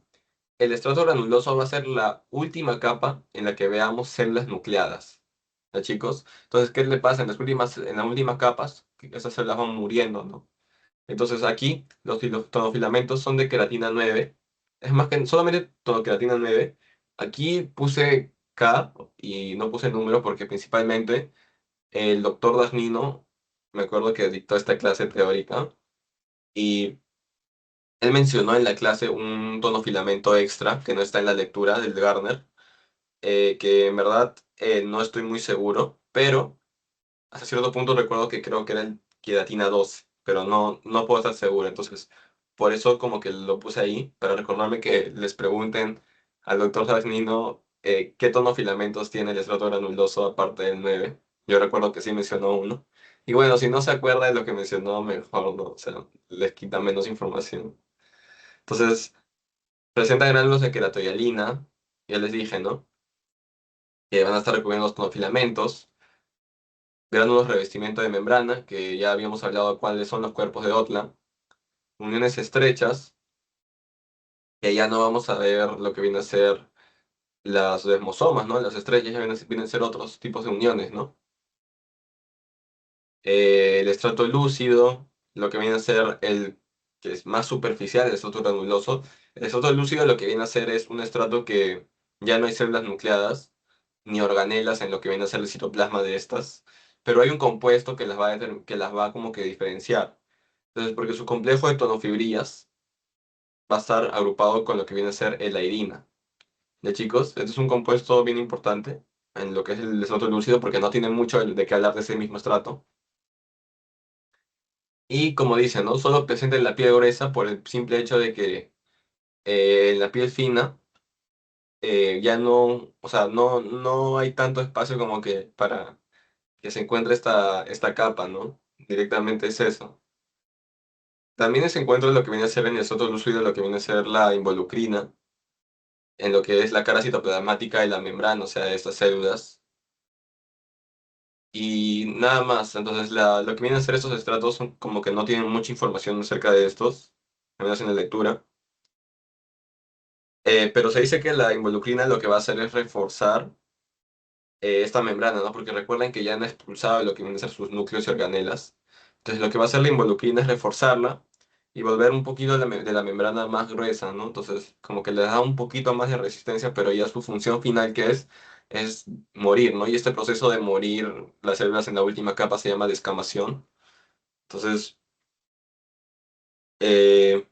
El estrato granuloso va a ser la última capa en la que veamos células nucleadas. ¿Ya, chicos? Entonces, ¿qué le pasa en las últimas capas? Que esas células van muriendo, ¿no? Entonces aquí los tonofilamentos son de queratina 9. Es más que solamente tonoqueratina 9. Aquí puse K y no puse número porque principalmente el doctor Dagnino, me acuerdo que dictó esta clase teórica, Y él mencionó en la clase un tonofilamento extra que no está en la lectura del Garner, que en verdad no estoy muy seguro, pero hasta cierto punto recuerdo que creo que era el queratina 12, pero no puedo estar seguro. Entonces, por eso como que lo puse ahí, para recordarme que les pregunten al doctor Sagnino qué tonofilamentos tiene el estrato granuloso aparte del 9. Yo recuerdo que sí mencionó uno. Y bueno, si no se acuerda de lo que mencionó, mejor no, o sea, les quita menos información. Entonces, presenta gránulos de queratoialina, ya les dije, ¿no? Que van a estar recubriendo los tonofilamentos, gránulos revestimiento de membrana, que ya habíamos hablado de cuáles son los cuerpos de Otla, uniones estrechas, que ya no vamos a ver lo que viene a ser las desmosomas, ¿no? Las estrechas ya vienen a ser otros tipos de uniones, ¿no? El estrato lúcido, lo que viene a ser el que es más superficial, el estrato granuloso. El estrato lúcido lo que viene a ser es un estrato que ya no hay células nucleadas ni organelas en lo que viene a ser el citoplasma de estas, pero hay un compuesto que que las va como que diferenciar. Entonces, porque su complejo de tonofibrillas va a estar agrupado con lo que viene a ser el airina. ¿Ya chicos? Este es un compuesto bien importante en lo que es el estrato lúcido porque no tiene mucho de qué hablar de ese mismo estrato. Y como dicen, ¿no? Solo presente en la piel gruesa por el simple hecho de que en la piel fina ya no, o sea, no hay tanto espacio como que para que se encuentre esta capa, ¿no? Directamente es eso. También se encuentra lo que viene a ser en el estrato lúcido, lo que viene a ser la involucrina, en lo que es la cara citoplasmática y la membrana, o sea, de estas células. Y nada más, entonces lo que vienen a ser estos estratos son como que no tienen mucha información acerca de estos, al menos en la lectura. Pero se dice que la involucrina lo que va a hacer es reforzar esta membrana, ¿no? Porque recuerden que ya han expulsado lo que vienen a ser sus núcleos y organelas. Entonces lo que va a hacer la involucrina es reforzarla y volver un poquito de la membrana más gruesa, ¿no? Entonces como que le da un poquito más de resistencia, pero ya su función final que es morir, ¿no? Y este proceso de morir las células en la última capa se llama descamación. Entonces, eh,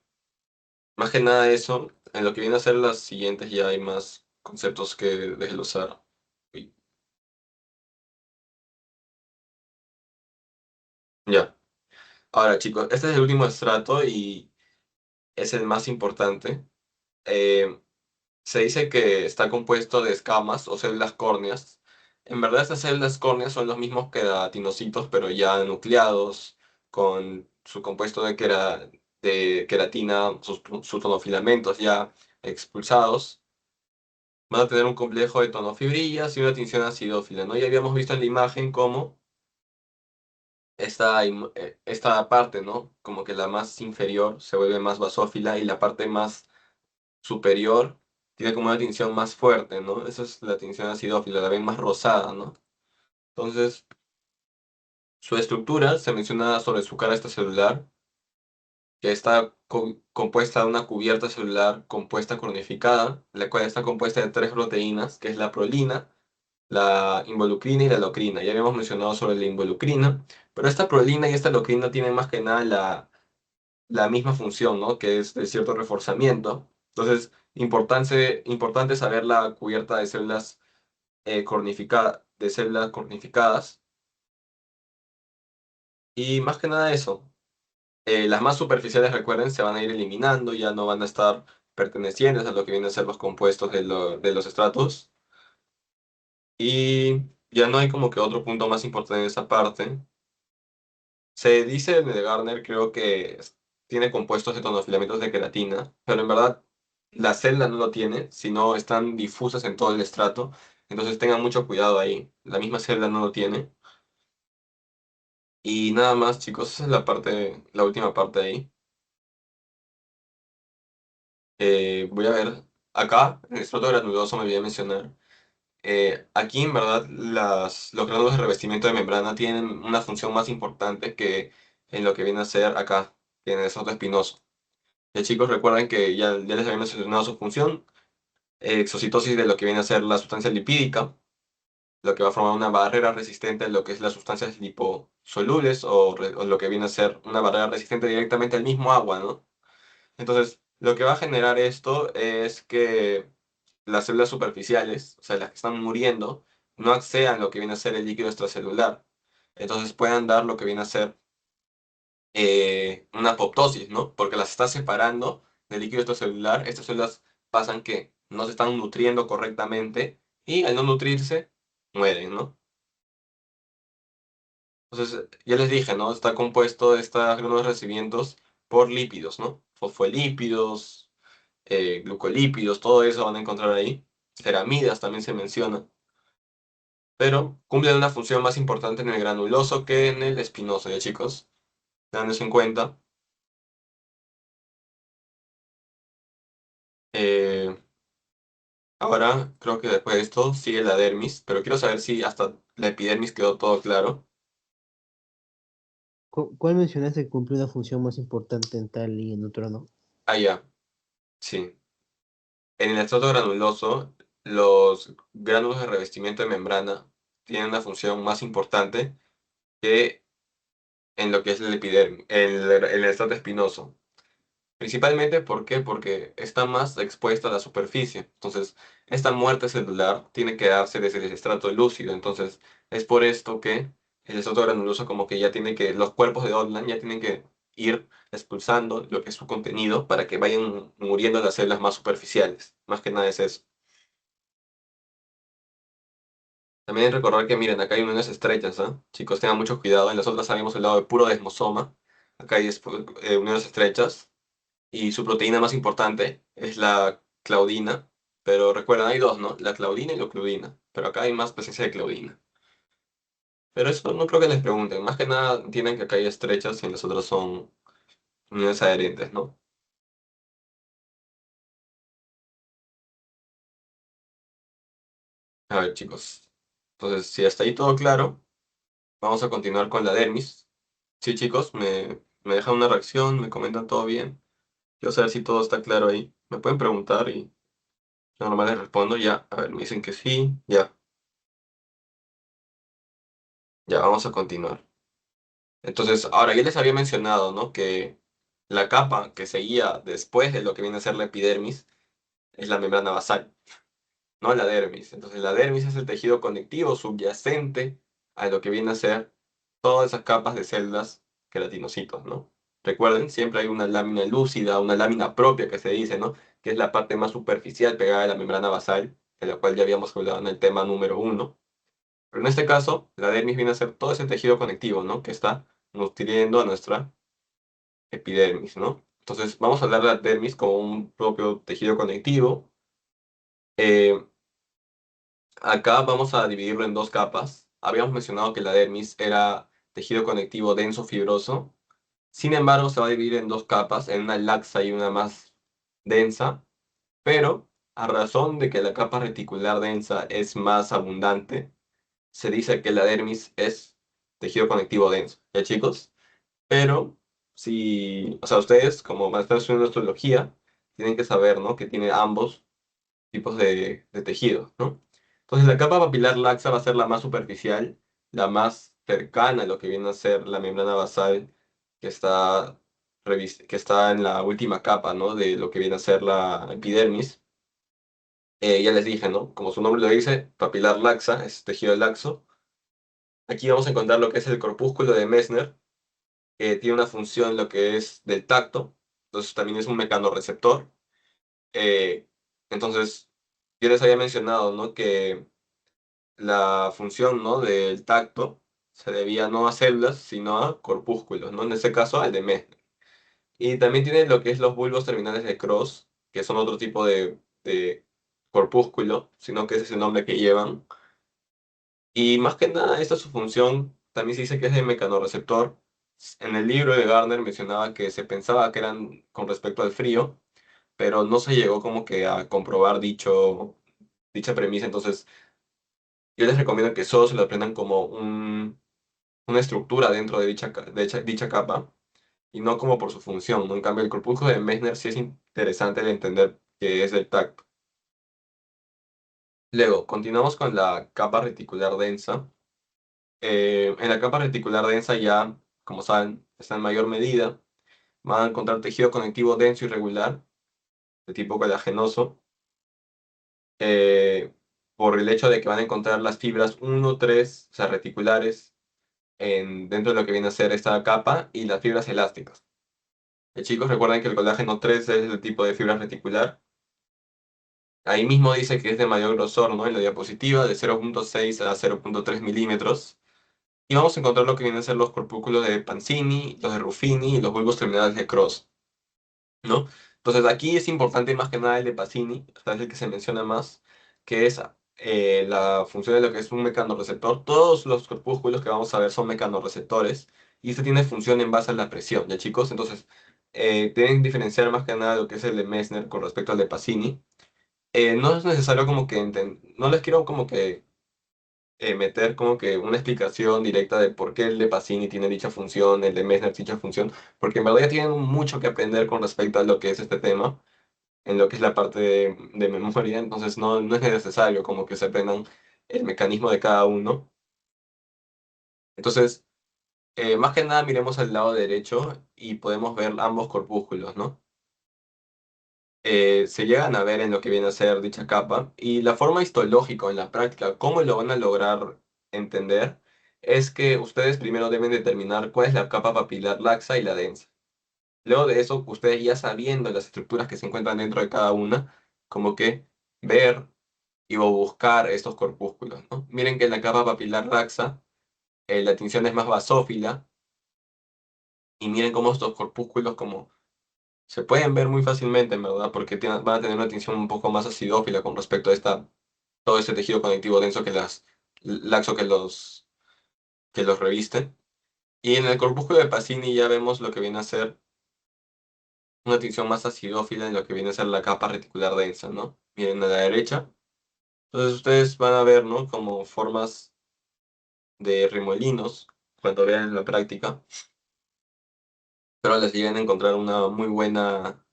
más que nada eso, en lo que viene a ser las siguientes ya hay más conceptos que desglosar. Uy, ya. Ahora, chicos, este es el último estrato y es el más importante. Eh, Se dice que está compuesto de escamas o células córneas. En verdad, estas células córneas son los mismos queratinocitos, pero ya nucleados, con su compuesto de queratina, sus tonofilamentos ya expulsados. Van a tener un complejo de tonofibrillas y una tinción acidófila, ¿no? Ya habíamos visto en la imagen cómo esta parte, ¿no? Como que la más inferior se vuelve más basófila y la parte más superior tiene como una tinción más fuerte, ¿no? Esa es la tinción acidófila, la ven más rosada, ¿no? Entonces, su estructura se menciona sobre su cara extracelular, que está compuesta de una cubierta celular compuesta cornificada, la cual está compuesta de tres proteínas, que es la prolina, la involucrina y la locrina. Ya habíamos mencionado sobre la involucrina, pero esta prolina y esta locrina tienen más que nada la misma función, ¿no? Que es de cierto reforzamiento. Entonces, importante saber la cubierta de células de células cornificadas. Y más que nada eso. Las más superficiales, recuerden, se van a ir eliminando, ya no van a estar pertenecientes a lo que vienen a ser los compuestos de los estratos. Y ya no hay como que otro punto más importante en esa parte. Se dice de Garner, creo que tiene compuestos de tonofilamentos de queratina, pero en verdad la celda no lo tiene, sino están difusas en todo el estrato. Entonces tengan mucho cuidado ahí. La misma celda no lo tiene. Y nada más, chicos, esa es la última parte ahí. Voy a ver, acá, en el estrato granuloso me olvidé mencionar. Aquí en verdad los granulos de revestimiento de membrana tienen una función más importante que en lo que viene a ser acá, en el estrato espinoso. Ya chicos, recuerden que ya les había mencionado su función, exocitosis de lo que viene a ser la sustancia lipídica, lo que va a formar una barrera resistente a lo que es las sustancias liposolubles o lo que viene a ser una barrera resistente directamente al mismo agua, ¿no? Entonces, lo que va a generar esto es que las células superficiales, o sea, las que están muriendo, no accedan a lo que viene a ser el líquido extracelular. Entonces puedan dar lo que viene a ser una apoptosis, ¿no? Porque las está separando del líquido extracelular. Estas células pasan que no se están nutriendo correctamente y al no nutrirse, mueren, ¿no? Entonces, ya les dije, ¿no? Está compuesto de algunos recibimientos por lípidos, ¿no? Fosfolípidos, glucolípidos, todo eso van a encontrar ahí. Ceramidas también se menciona, pero cumplen una función más importante en el granuloso que en el espinoso, ¿ya chicos? Tengan eso en cuenta. Eh, Ahora, creo que después de esto sigue la dermis, pero quiero saber si hasta la epidermis quedó todo claro. ¿Cuál mencionaste que cumple una función más importante en tal y en otro no? Ah, ya, sí. En el estrato granuloso, los gránulos de revestimiento de membrana tienen una función más importante que en lo que es el epidermis, el estrato espinoso. Principalmente, ¿por qué? Porque está más expuesta a la superficie. Entonces, esta muerte celular tiene que darse desde el estrato lúcido. Entonces, es por esto que el estrato granuloso como que ya tiene que, los cuerpos de Odland ya tienen que ir expulsando lo que es su contenido para que vayan muriendo las células más superficiales. Más que nada es eso. También recordar que, miren, acá hay uniones estrechas, ¿ah? Chicos, tengan mucho cuidado. En las otras habíamos hablado de puro desmosoma. Acá hay uniones estrechas. Y su proteína más importante es la claudina. Pero recuerden, hay dos, ¿no? La claudina y la ocludina. Pero acá hay más presencia de claudina. Pero eso no creo que les pregunten. Más que nada tienen que acá hay estrechas y las otras son uniones adherentes, ¿no? A ver, chicos. Entonces, si hasta ahí todo claro, vamos a continuar con la dermis. Sí, chicos, me dejan una reacción, me comentan todo bien. Quiero saber si todo está claro ahí. Me pueden preguntar y yo normal les respondo ya. A ver, me dicen que sí, ya. Ya, vamos a continuar. Entonces, ahora ya les había mencionado, ¿no? Que la capa que seguía después de lo que viene a ser la epidermis es la membrana basal, no la dermis. Entonces, la dermis es el tejido conectivo subyacente a lo que viene a ser todas esas capas de células queratinocitos, ¿no? Recuerden, siempre hay una lámina lúcida, una lámina propia que se dice, ¿no? Que es la parte más superficial pegada a la membrana basal, de la cual ya habíamos hablado en el tema número uno. Pero en este caso, la dermis viene a ser todo ese tejido conectivo, ¿no? Que está nutriendo a nuestra epidermis, ¿no? Entonces, vamos a hablar de la dermis como un propio tejido conectivo. Eh, Acá vamos a dividirlo en dos capas. Habíamos mencionado que la dermis era tejido conectivo denso fibroso. Sin embargo, se va a dividir en dos capas, en una laxa y una más densa. Pero, a razón de que la capa reticular densa es más abundante, se dice que la dermis es tejido conectivo denso. ¿Ya, chicos? Pero si, o sea, ustedes como van a estar estudiando astrología, tienen que saber, ¿no? Que tiene ambos tipos de tejidos, ¿no? Entonces la capa papilar laxa va a ser la más superficial, la más cercana a lo que viene a ser la membrana basal, que está, que está en la última capa, ¿no? De lo que viene a ser la epidermis. Ya les dije, ¿no? Como su nombre lo dice, papilar laxa, es tejido laxo. Aquí vamos a encontrar lo que es el corpúsculo de Messner, tiene una función lo que es del tacto, entonces también es un mecanorreceptor. Eh, entonces, yo les había mencionado, ¿no? Que la función, ¿no? del tacto se debía no a células, sino a corpúsculos, ¿no? En este caso, al de Messner. Y también tiene lo que es los bulbos terminales de Cross, que son otro tipo de corpúsculo, sino que ese es el nombre que llevan. Y más que nada, esta es su función, también se dice que es de mecanorreceptor. En el libro de Gardner mencionaba que se pensaba que eran con respecto al frío, pero no se llegó como que a comprobar dicha premisa. Entonces, yo les recomiendo que solo se lo aprendan como una estructura dentro de dicha capa y no como por su función, ¿no? En cambio, el corpúsculo de Messner sí es interesante de entender que es del tacto. Luego, continuamos con la capa reticular densa. En la capa reticular densa ya, como saben, está en mayor medida. Van a encontrar tejido conectivo denso y regular, de tipo colagenoso, eh, por el hecho de que van a encontrar las fibras 1, 3, o sea, reticulares, dentro de lo que viene a ser esta capa, y las fibras elásticas. Chicos, recuerden que el colágeno 3 es el tipo de fibra reticular. Ahí mismo dice que es de mayor grosor, ¿no? En la diapositiva, de 0,6 a 0,3 milímetros. Y vamos a encontrar lo que vienen a ser los corpúsculos de Panzini, los de Ruffini y los bulbos terminales de Cross, ¿no? Entonces aquí es importante más que nada el de Pacini, o sea, es el que se menciona más, que es la función de lo que es un mecanorreceptor. Todos los corpúsculos que vamos a ver son mecanorreceptores y este tiene función en base a la presión, ¿ya chicos? Entonces, deben diferenciar más que nada lo que es el de Messner con respecto al de Pacini. No es necesario como que no les quiero como que meter como que una explicación directa de por qué el de Pacini tiene dicha función, el de Messner dicha función, porque en verdad ya tienen mucho que aprender con respecto a lo que es este tema, en lo que es la parte de memoria, entonces no es necesario como que se aprendan el mecanismo de cada uno. Entonces, más que nada miremos al lado derecho y podemos ver ambos corpúsculos, ¿no? Se llegan a ver en lo que viene a ser dicha capa y la forma histológica en la práctica, cómo lo van a lograr entender, es que ustedes primero deben determinar cuál es la capa papilar laxa y la densa. Luego de eso, ustedes ya sabiendo las estructuras que se encuentran dentro de cada una, como que ver y o buscar estos corpúsculos, ¿no? Miren que en la capa papilar laxa la tinción es más basófila y miren cómo estos corpúsculos como se pueden ver muy fácilmente, en verdad, porque van a tener una tinción un poco más acidófila con respecto a todo este tejido conectivo denso laxo que los reviste. Y en el corpúsculo de Pacini ya vemos lo que viene a ser una tinción más acidófila en lo que viene a ser la capa reticular densa, ¿no? Miren a la derecha. Entonces ustedes van a ver, ¿no? Como formas de remolinos cuando vean en la práctica, pero les lleguen a encontrar una muy buena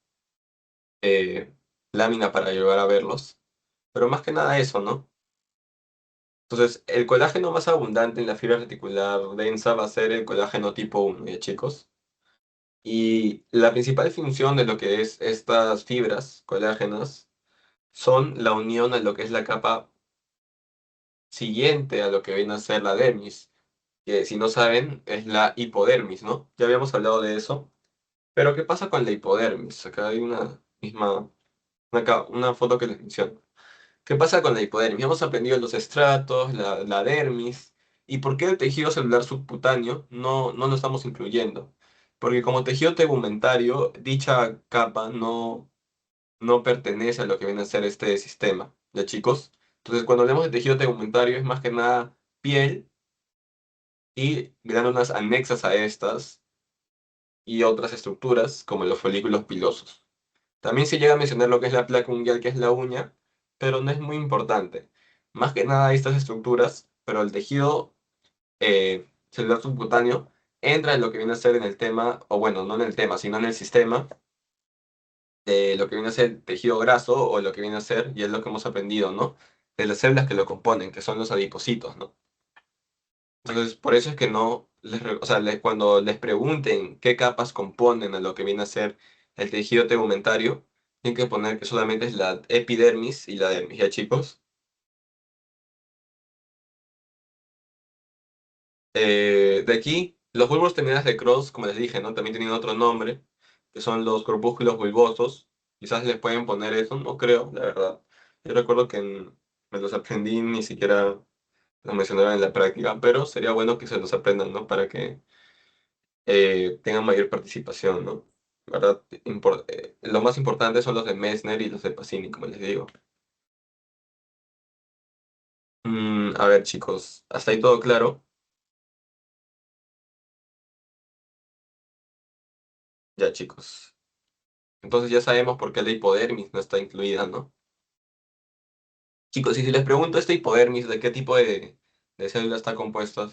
eh, lámina para llevar a verlos. Pero más que nada eso, ¿no? Entonces, el colágeno más abundante en la fibra reticular densa va a ser el colágeno tipo 1, ¿ya chicos? Y la principal función de lo que es estas fibras colágenas son la unión a lo que es la capa siguiente a lo que viene a ser la dermis, que si no saben es la hipodermis, ¿no? Ya habíamos hablado de eso, pero ¿qué pasa con la hipodermis? Acá hay una foto que les menciona. ¿Qué pasa con la hipodermis? Hemos aprendido los estratos, la dermis, y por qué el tejido celular subcutáneo no lo estamos incluyendo. Porque como tejido tegumentario, dicha capa no pertenece a lo que viene a ser este sistema, ¿ya chicos? Entonces, cuando hablamos de tejido tegumentario, es más que nada piel y glándulas anexas a estas y otras estructuras, como los folículos pilosos. También se llega a mencionar lo que es la placa unguial, que es la uña, pero no es muy importante. Más que nada estas estructuras, pero el tejido celular subcutáneo entra en lo que viene a ser en el tema, o bueno, no en el tema, sino en el sistema de lo que viene a ser tejido graso o lo que viene a ser, y es lo que hemos aprendido, ¿no? De las células que lo componen, que son los adipocitos, ¿no? Entonces, por eso es que no, o sea, cuando les pregunten qué capas componen a lo que viene a ser el tejido tegumentario, tienen que poner que solamente es la epidermis y la dermis, ¿ya chicos? De aquí, los bulbos terminales de Cross, como les dije, ¿no? También tienen otro nombre, que son los corpúsculos bulbosos. Quizás les pueden poner eso, no creo, la verdad. Yo recuerdo que me los aprendí, ni siquiera los mencionaron en la práctica, pero sería bueno que se los aprendan, ¿no? Para que tengan mayor participación, ¿no? ¿Verdad? Lo más importante son los de Messner y los de Pacini, como les digo. A ver, chicos, ¿hasta ahí todo claro? Ya, chicos. Entonces ya sabemos por qué la hipodermis no está incluida, ¿no? Chicos, y si les pregunto esta hipodermis, ¿de qué tipo de célula está compuesta?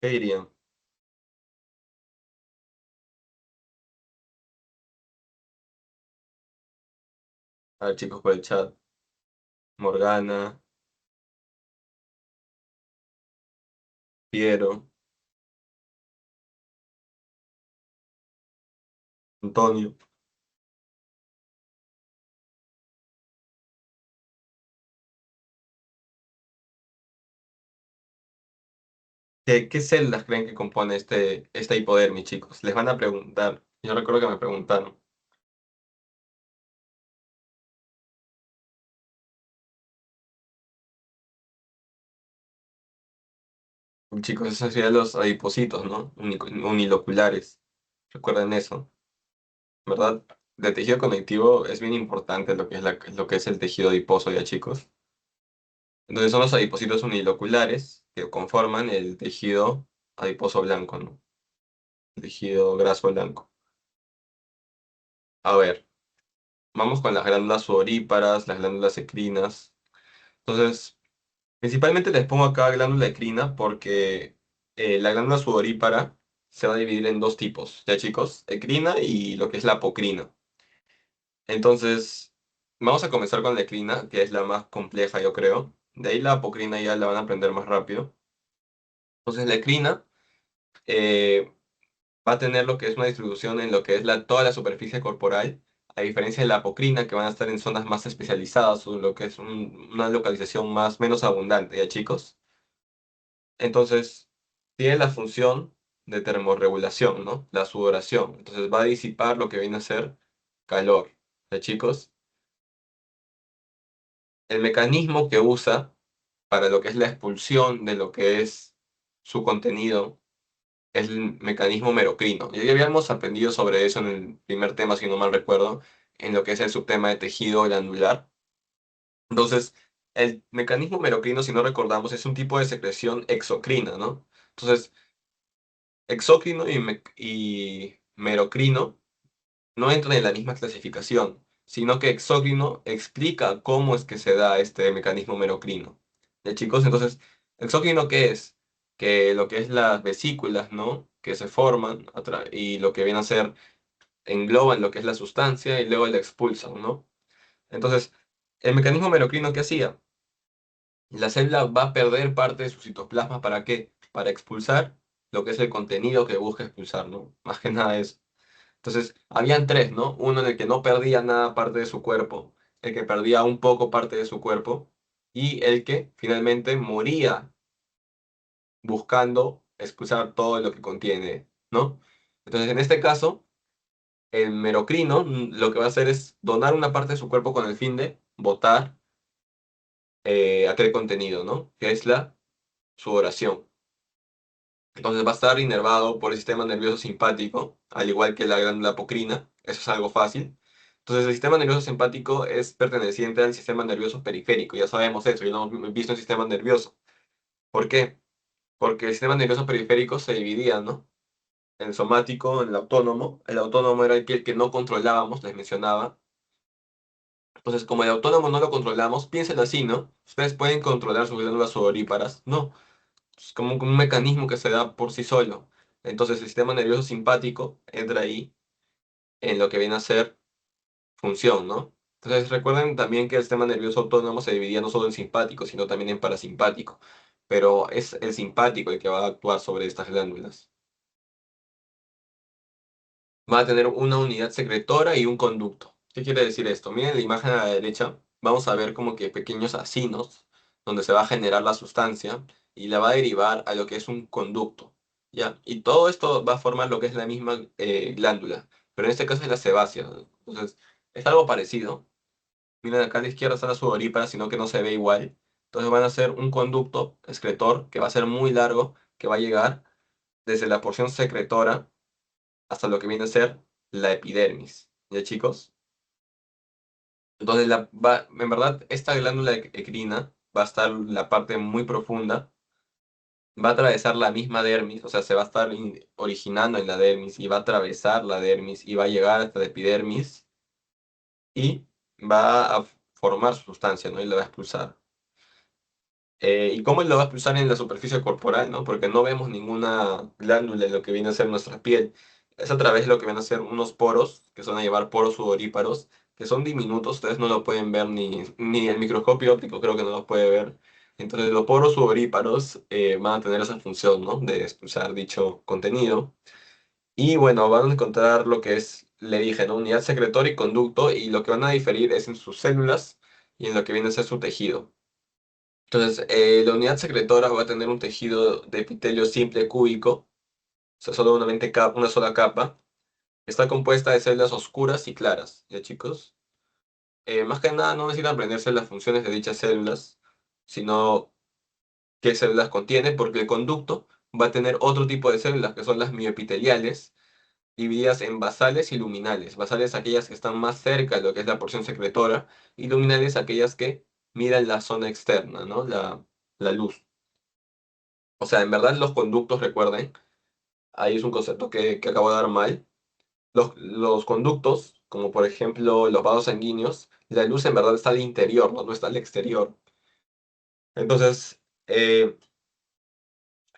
¿Qué dirían? A ver, chicos, por el chat. Morgana, Piero, Antonio. ¿Qué celdas creen que compone esta hipodermis, chicos? Les van a preguntar. Yo recuerdo que me preguntaron. Chicos, esos serían los adipocitos, ¿no? Uniloculares. Recuerden eso, ¿verdad? De tejido conectivo es bien importante lo que es, lo que es el tejido adiposo, ya, chicos. Entonces son los adipocitos uniloculares que conforman el tejido adiposo blanco, ¿no? El tejido graso blanco. A ver, vamos con las glándulas sudoríparas, las glándulas ecrinas. Entonces, principalmente les pongo acá glándula ecrina porque la glándula sudorípara se va a dividir en dos tipos, ¿ya, chicos? Ecrina y lo que es la apocrina. Entonces, vamos a comenzar con la ecrina, que es la más compleja, yo creo. De ahí la apocrina ya la van a aprender más rápido. Entonces, la ecrina eh, va a tener lo que es una distribución en lo que es toda la superficie corporal, a diferencia de la apocrina, que van a estar en zonas más especializadas o lo que es una localización menos abundante, ¿ya, chicos? Entonces, tiene la función de termorregulación, ¿no? La sudoración. Entonces, va a disipar lo que viene a ser calor, ¿ya, chicos? El mecanismo que usa para lo que es la expulsión de lo que es su contenido es el mecanismo merocrino. Ya habíamos aprendido sobre eso en el primer tema, si no mal recuerdo, en lo que es el subtema de tejido glandular. Entonces, el mecanismo merocrino, si no recordamos, es un tipo de secreción exocrina, ¿no? Entonces, exocrino y merocrino no entran en la misma clasificación, sino que exócrino explica cómo es que se da este mecanismo merocrino. ¿Ya, chicos? Entonces, exócrino, ¿qué es? Que lo que es las vesículas, ¿no? Que se forman y lo que viene a ser, engloban lo que es la sustancia y luego la expulsan, ¿no? Entonces, el mecanismo merocrino, ¿qué hacía? La célula va a perder parte de su citoplasma, ¿para qué? Para expulsar lo que es el contenido que busca expulsar, ¿no? Más que nada eso. Entonces, habían tres, ¿no? Uno en el que no perdía nada parte de su cuerpo, el que perdía un poco parte de su cuerpo y el que finalmente moría buscando expulsar todo lo que contiene, ¿no? Entonces, en este caso, el merocrino lo que va a hacer es donar una parte de su cuerpo con el fin de botar aquel contenido, ¿no? Que es la sudoración. Entonces va a estar inervado por el sistema nervioso simpático, al igual que la glándula apocrina. Eso es algo fácil. Entonces el sistema nervioso simpático es perteneciente al sistema nervioso periférico. Ya sabemos eso, ya lo hemos visto en sistema nervioso. ¿Por qué? Porque el sistema nervioso periférico se dividía, ¿no? En somático, en el autónomo. El autónomo era aquel que no controlábamos, les mencionaba. Entonces, como el autónomo no lo controlamos, piénsenlo así, ¿no? Ustedes pueden controlar sus glándulas sudoríparas. No, es como un mecanismo que se da por sí solo. Entonces el sistema nervioso simpático entra ahí en lo que viene a ser función, ¿no? Entonces recuerden también que el sistema nervioso autónomo se dividía no solo en simpático, sino también en parasimpático. Pero es el simpático el que va a actuar sobre estas glándulas. Va a tener una unidad secretora y un conducto. ¿Qué quiere decir esto? Miren la imagen a la derecha. Vamos a ver como que pequeños acinos donde se va a generar la sustancia y la va a derivar a lo que es un conducto. ¿Ya? Y todo esto va a formar lo que es la misma glándula. Pero en este caso es la sebácea. Entonces, es algo parecido. Miren, acá a la izquierda está la sudorípara, sino que no se ve igual. Entonces van a ser un conducto excretor que va a ser muy largo, que va a llegar desde la porción secretora hasta lo que viene a ser la epidermis. ¿Ya, chicos? Entonces, en verdad, esta glándula ecrina va a estar la parte muy profunda, va a atravesar la misma dermis, o sea, se va a estar originando en la dermis y va a atravesar la dermis y va a llegar hasta la epidermis y va a formar su sustancia, ¿no? Y la va a expulsar. ¿Y cómo lo va a expulsar en la superficie corporal, ¿no? Porque no vemos ninguna glándula en lo que viene a ser nuestra piel. Es a través de lo que van a ser unos poros, que son a llevar poros sudoríparos, que son diminutos, ustedes no lo pueden ver ni el microscopio óptico, creo que no lo puede ver. Entonces los poros sudoríparos van a tener esa función, ¿no? De expulsar dicho contenido. Y bueno, van a encontrar lo que es, le dije, ¿no? Unidad secretora y conducto, y lo que van a diferir es en sus células y en lo que viene a ser su tejido. Entonces, la unidad secretora va a tener un tejido de epitelio simple cúbico, o sea, solo una sola capa. Está compuesta de células oscuras y claras, ¿ya chicos? Más que nada no necesitan aprenderse las funciones de dichas células, sino qué células contiene, porque el conducto va a tener otro tipo de células, que son las mioepiteliales, divididas en basales y luminales. Basales aquellas que están más cerca de lo que es la porción secretora, y luminales aquellas que miran la zona externa, ¿no? La luz. O sea, en verdad los conductos, recuerden, ahí es un concepto que acabo de dar mal. Los conductos, como por ejemplo los vasos sanguíneos, la luz en verdad está al interior, ¿no? No está al exterior. Entonces,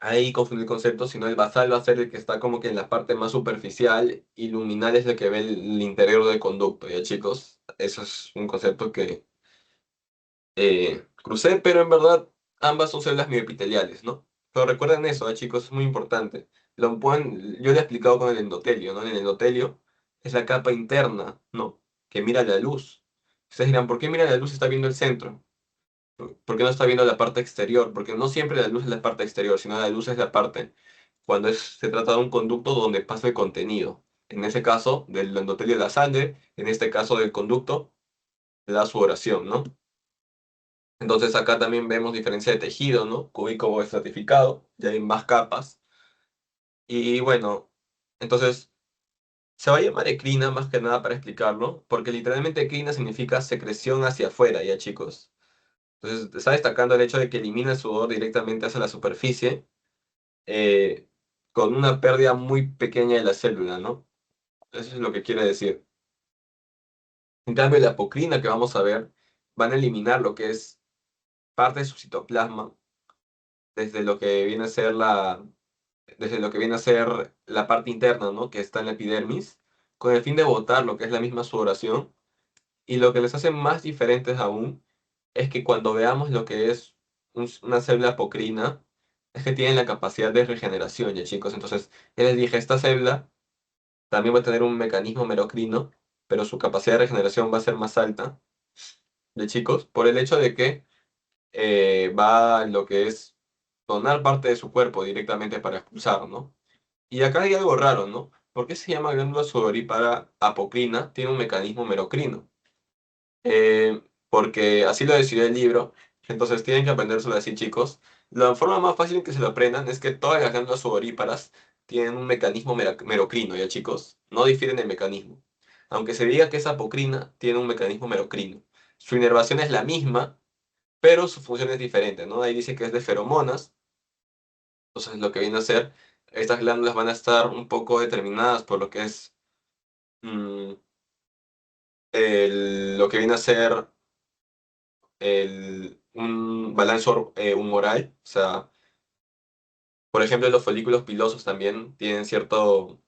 ahí confundir conceptos, sino el basal va a ser el que está como que en la parte más superficial, y luminal es el que ve el interior del conducto, ¿ya chicos? Eso es un concepto que crucé, pero en verdad ambas son células mioepiteliales, ¿no? Pero recuerden eso, chicos, es muy importante. Yo le he explicado con el endotelio, ¿no? El endotelio es la capa interna, ¿no? Que mira la luz. Ustedes dirán, ¿por qué mira la luz si está viendo el centro? ¿Por qué no está viendo la parte exterior? Porque no siempre la luz es la parte exterior, sino la luz es la parte cuando se trata de un conducto donde pasa el contenido. En ese caso, del endotelio de la sangre, en este caso del conducto, la sudoración, ¿no? Entonces acá también vemos diferencia de tejido, ¿no? Cúbico o estratificado, ya hay más capas. Y bueno, entonces se va a llamar ecrina más que nada para explicarlo, porque literalmente ecrina significa secreción hacia afuera, ya chicos. Entonces está destacando el hecho de que elimina el sudor directamente hacia la superficie, eh, con una pérdida muy pequeña de la célula, ¿no? Eso es lo que quiere decir. En cambio, la apocrina que vamos a ver van a eliminar lo que es parte de su citoplasma, desde lo que viene a ser desde lo que viene a ser la parte interna, ¿no? Que está en la epidermis, con el fin de botar lo que es la misma sudoración. Y lo que les hace más diferentes aún es que cuando veamos lo que es una célula apocrina, es que tienen la capacidad de regeneración, ya chicos. Entonces, ya les dije, esta célula también va a tener un mecanismo merocrino, pero su capacidad de regeneración va a ser más alta, ya chicos, por el hecho de que va lo que es donar parte de su cuerpo directamente para expulsar, ¿no? Y acá hay algo raro, ¿no? ¿Por qué se llama glándula sudorípara apocrina? Tiene un mecanismo merocrino. Porque así lo decidió el libro, entonces tienen que aprendérselo así, chicos. La forma más fácil en que se lo aprendan es que todas las glándulas sudoríparas tienen un mecanismo merocrino, ¿ya, chicos? No difieren el mecanismo. Aunque se diga que es apocrina, tiene un mecanismo merocrino. Su inervación es la misma, pero su función es diferente, ¿no? Ahí dice que es de feromonas. Entonces, lo que viene a ser, estas glándulas van a estar un poco determinadas por lo que es mm, lo que viene a ser un balance humoral. O sea, por ejemplo, los folículos pilosos también tienen cierto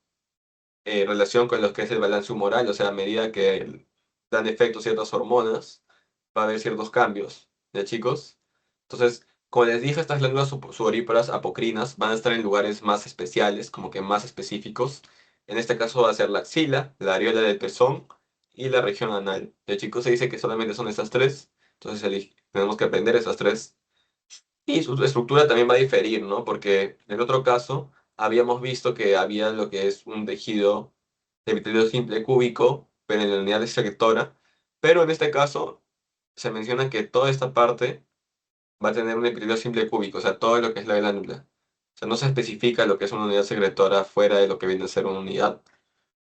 relación con lo que es el balance humoral. O sea, a medida que dan efecto ciertas hormonas, va a haber ciertos cambios, ¿ya chicos? Entonces, como les dije, estas glándulas sudoríparas apocrinas van a estar en lugares más especiales, como que más específicos. En este caso va a ser la axila, la areola del pezón y la región anal. ¿Ya chicos? Se dice que solamente son estas tres, entonces tenemos que aprender esas tres. Y su estructura también va a diferir, ¿no? Porque en el otro caso habíamos visto que había lo que es un tejido de epitelio simple cúbico, pero en la unidad secretora. Pero en este caso se menciona que toda esta parte va a tener un epitelio simple cúbico, o sea, todo lo que es la glándula. O sea, no se especifica lo que es una unidad secretora fuera de lo que viene a ser una unidad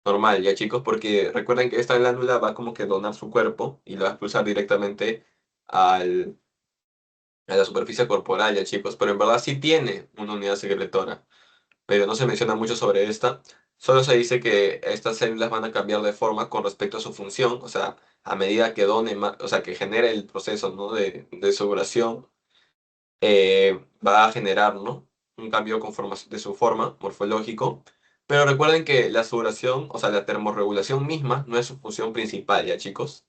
normal, ¿ya chicos? Porque recuerden que esta glándula va como que a donar su cuerpo y lo va a expulsar directamente al a la superficie corporal, ya chicos, pero en verdad sí tiene una unidad secretora, pero no se menciona mucho sobre esta. Solo se dice que estas células van a cambiar de forma con respecto a su función, o sea, a medida que done más, o sea, que genere el proceso, ¿no? de sudoración, va a generar, ¿no? Un cambio de su forma morfológico, Pero recuerden que la sudoración, o sea, la termorregulación misma, no es su función principal, ¿ya, chicos?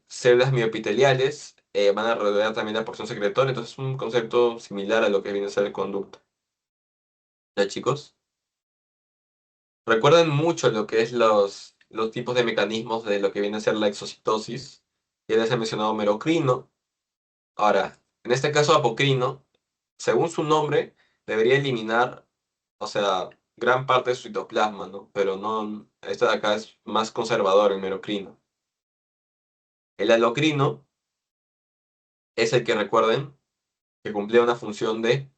Células miopiteliales van a rodear también la porción secretoria, entonces es un concepto similar a lo que viene a ser el conducto. ¿Ya, chicos? Recuerden mucho lo que es los tipos de mecanismos de lo que viene a ser la exocitosis. Ya les he mencionado merocrino. Ahora, en este caso apocrino, según su nombre, debería eliminar, o sea, gran parte de su citoplasma, ¿no? Pero no, este de acá es más conservador, el merocrino. El alocrino es el que recuerden que cumplía una función de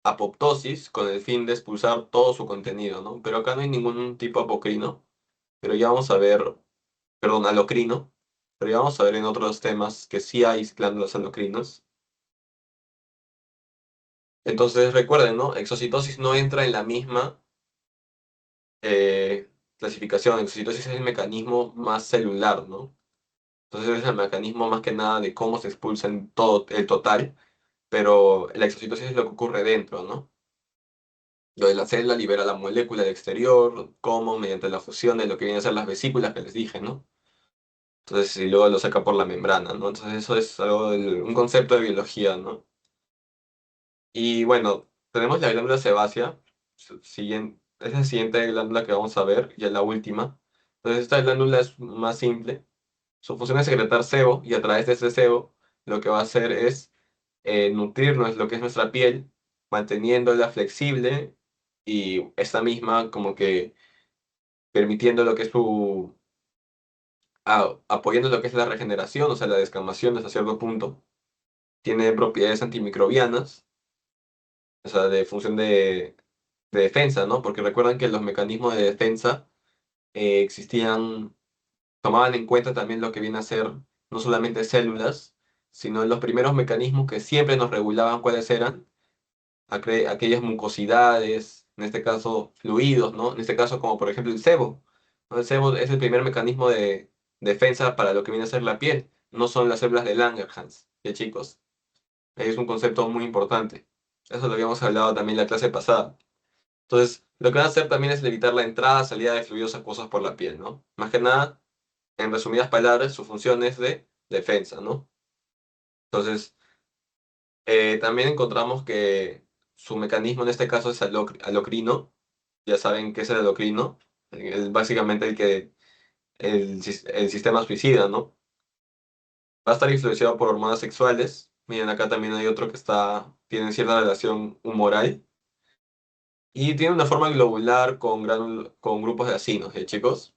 apoptosis con el fin de expulsar todo su contenido, ¿no? Pero acá no hay ningún tipo apocrino, pero ya vamos a ver, perdón, alocrino, pero ya vamos a ver en otros temas que sí hay glándulas alocrinas. Entonces recuerden, ¿no? Exocitosis no entra en la misma clasificación. Exocitosis es el mecanismo más celular, ¿no? Entonces es el mecanismo más que nada de cómo se expulsa en todo el total, pero la exocitosis es lo que ocurre dentro, ¿no? Lo de la célula libera la molécula al exterior, como mediante la fusión de lo que vienen a ser las vesículas que les dije, ¿no? Entonces, y luego lo saca por la membrana, ¿no? Entonces eso es algo un concepto de biología, ¿no? Y bueno, tenemos la glándula sebácea, es la siguiente glándula que vamos a ver, y es la última. Entonces esta glándula es más simple. Su función es secretar sebo, y a través de ese sebo lo que va a hacer es nutrirnos lo que es nuestra piel, manteniéndola flexible y esta misma como que permitiendo lo que es apoyando lo que es la regeneración, o sea, la descamación hasta cierto punto. Tiene propiedades antimicrobianas, o sea, de función de defensa, ¿no? Porque recuerdan que los mecanismos de defensa existían, tomaban en cuenta también lo que viene a ser no solamente células, sino los primeros mecanismos que siempre nos regulaban cuáles eran aquellas mucosidades, en este caso fluidos, ¿no? En este caso como por ejemplo el sebo, ¿no? El sebo es el primer mecanismo de defensa para lo que viene a ser la piel, no son las células de Langerhans, ¿ya, chicos? Es un concepto muy importante. Eso lo habíamos hablado también en la clase pasada. Entonces, lo que van a hacer también es evitar la entrada, salida de fluidos acuosos por la piel, ¿no? Más que nada, en resumidas palabras, su función es de defensa, ¿no? Entonces, también encontramos que su mecanismo en este caso es alocrino. Ya saben qué es el alocrino. Es básicamente el sistema suicida, ¿no? Va a estar influenciado por hormonas sexuales. Miren, acá también hay otro que tiene cierta relación humoral. Y tiene una forma globular con grupos de acinos, ¿eh, chicos?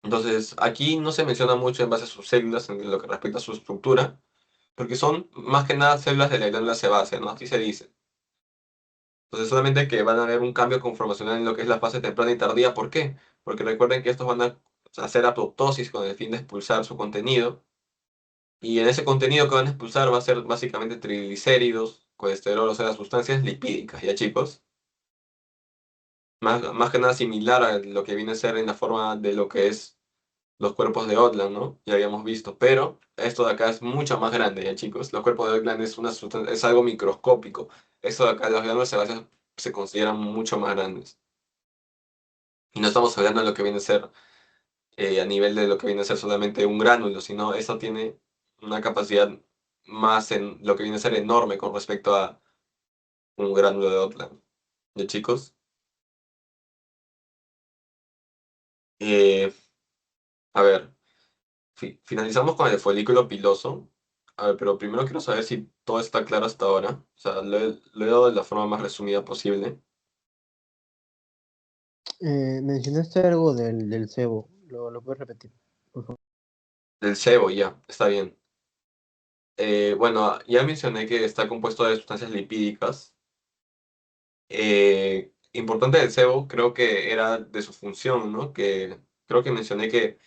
Entonces, aquí no se menciona mucho en base a sus células, en lo que respecta a su estructura, porque son más que nada células de la glándula sebácea, ¿no? Así se dice. Entonces, solamente que van a haber un cambio conformacional en lo que es la fase temprana y tardía. ¿Por qué? Porque recuerden que estos van a hacer apoptosis con el fin de expulsar su contenido. Y en ese contenido que van a expulsar va a ser básicamente triglicéridos, colesterol, o sea, las sustancias lipídicas, ¿ya, chicos? Más que nada similar a lo que viene a ser en la forma de lo que es los cuerpos de Otland, ¿no? Ya habíamos visto, pero esto de acá es mucho más grande, ¿ya, chicos? Los cuerpos de Otland es algo microscópico. Esto de acá, las glándulas sebáceas se consideran mucho más grandes. Y no estamos hablando de lo que viene a ser a nivel de lo que viene a ser solamente un gránulo, sino eso tiene una capacidad más en lo que viene a ser enorme con respecto a un gránulo de Otland. ¿Ya, chicos? Eh, a ver. Finalizamos con el folículo piloso. A ver, pero primero quiero saber si todo está claro hasta ahora. O sea, lo he dado de la forma más resumida posible. Mencionaste algo del cebo. ¿Lo puedes repetir, por favor? Del sebo, ya, está bien. Bueno, ya mencioné que está compuesto de sustancias lipídicas. Importante del sebo, creo que era de su función, ¿no? Que creo que mencioné que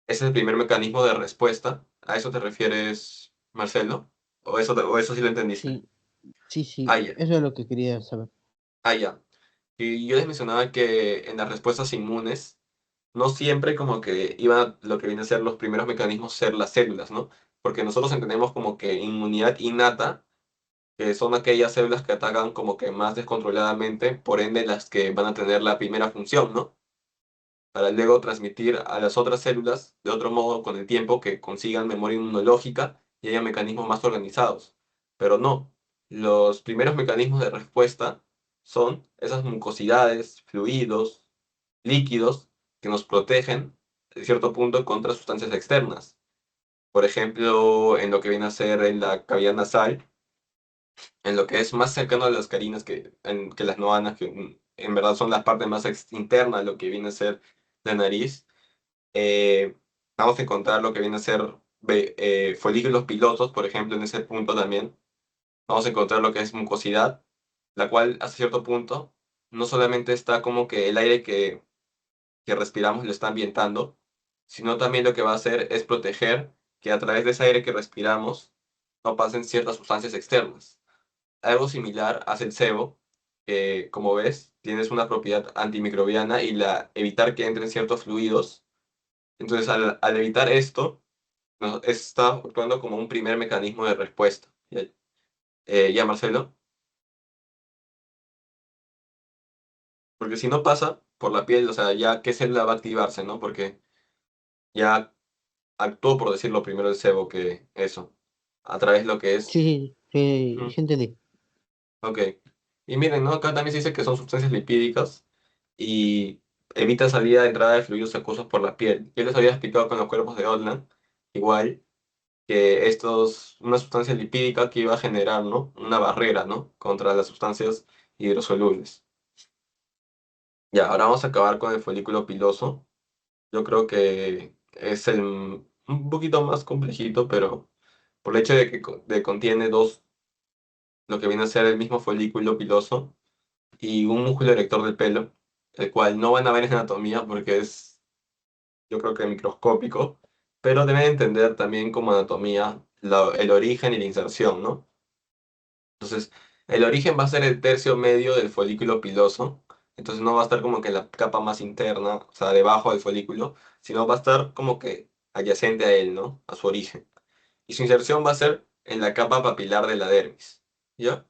ese es el primer mecanismo de respuesta. ¿A eso te refieres, Marcelo? O eso sí lo entendiste? Sí, sí, Ah, sí. ya. Eso es lo que quería saber. Ah, ya. Y yo les mencionaba que en las respuestas inmunes, no siempre como que iban lo que viene a ser los primeros mecanismos ser las células, ¿no? Porque nosotros entendemos como que inmunidad innata que son aquellas células que atacan como que más descontroladamente, por ende las que van a tener la primera función, ¿no? Para luego transmitir a las otras células de otro modo con el tiempo que consigan memoria inmunológica y haya mecanismos más organizados. Pero no, los primeros mecanismos de respuesta son esas mucosidades, fluidos, líquidos que nos protegen de cierto punto contra sustancias externas. Por ejemplo, en lo que viene a ser en la cavidad nasal, en lo que es más cercano a las carinas que las noanas, que en verdad son las partes más internas de lo que viene a ser la nariz, eh, vamos a encontrar lo que viene a ser folículos pilosos, por ejemplo, en ese punto también. Vamos a encontrar lo que es mucosidad, la cual hasta cierto punto no solamente está como que el aire que respiramos lo está ambientando, sino también lo que va a hacer es proteger que a través de ese aire que respiramos no pasen ciertas sustancias externas. Algo similar hace el sebo, que como ves, tienes una propiedad antimicrobiana y evitar que entren ciertos fluidos. Entonces, al evitar esto, está actuando como un primer mecanismo de respuesta. ¿Ya, ya, Marcelo? Porque si no pasa por la piel, o sea, ya qué célula va a activarse, ¿no? Porque ya actuó, por decirlo primero, el sebo que eso, a través de lo que es. Sí, sí, Ujú. sí entendí. Ok. Y miren, ¿no? Acá también se dice que son sustancias lipídicas y evita salida de entrada de fluidos acuosos por la piel. Yo les había explicado con los cuerpos de Odland, igual, que una sustancia lipídica que iba a generar, ¿no? Una barrera, ¿no? Contra las sustancias hidrosolubles. Ya, ahora vamos a acabar con el folículo piloso. Yo creo que es un poquito más complejito, pero por el hecho de que contiene lo que viene a ser el mismo folículo piloso y un músculo erector del pelo, el cual no van a ver en anatomía porque es, yo creo que microscópico, pero deben entender también como anatomía el origen y la inserción, ¿no? Entonces, el origen va a ser el tercio medio del folículo piloso, entonces no va a estar como que en la capa más interna, o sea, debajo del folículo, sino va a estar como que adyacente a él, ¿no? A su origen. Y su inserción va a ser en la capa papilar de la dermis, ¿ya?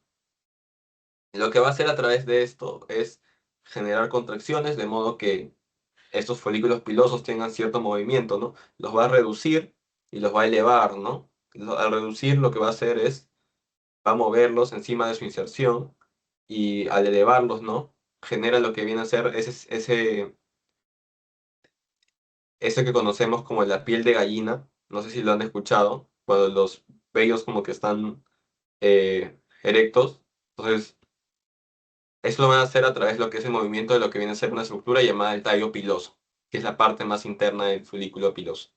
Lo que va a hacer a través de esto es generar contracciones de modo que estos folículos pilosos tengan cierto movimiento, ¿no? Los va a reducir y los va a elevar, ¿no? Al reducir lo que va a hacer es, va a moverlos encima de su inserción y al elevarlos, ¿no? Genera lo que viene a ser ese que conocemos como la piel de gallina, no sé si lo han escuchado, cuando los vellos como que están erectos. Entonces, eso lo van a hacer a través de lo que es el movimiento de lo que viene a ser una estructura llamada el tallo piloso, que es la parte más interna del folículo piloso.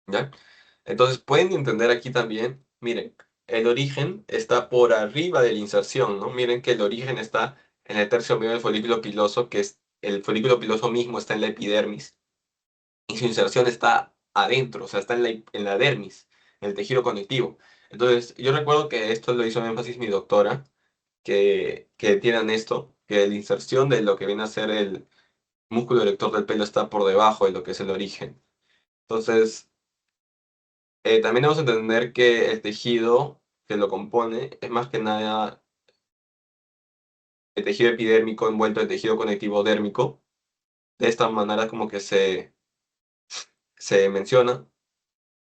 ¿Ya? Entonces, pueden entender aquí también, miren, el origen está por arriba de la inserción, ¿no? Miren que el origen está en el tercio medio del folículo piloso, que es el folículo piloso mismo está en la epidermis, y su inserción está adentro, o sea, está en la dermis, en el tejido conectivo. Entonces, yo recuerdo que esto lo hizo en énfasis mi doctora, que tienen esto, que la inserción de lo que viene a ser el músculo erector del pelo está por debajo de lo que es el origen. Entonces, también debemos entender que el tejido que lo compone es más que nada el tejido epidérmico envuelto en tejido conectivo dérmico. De esta manera como que se menciona,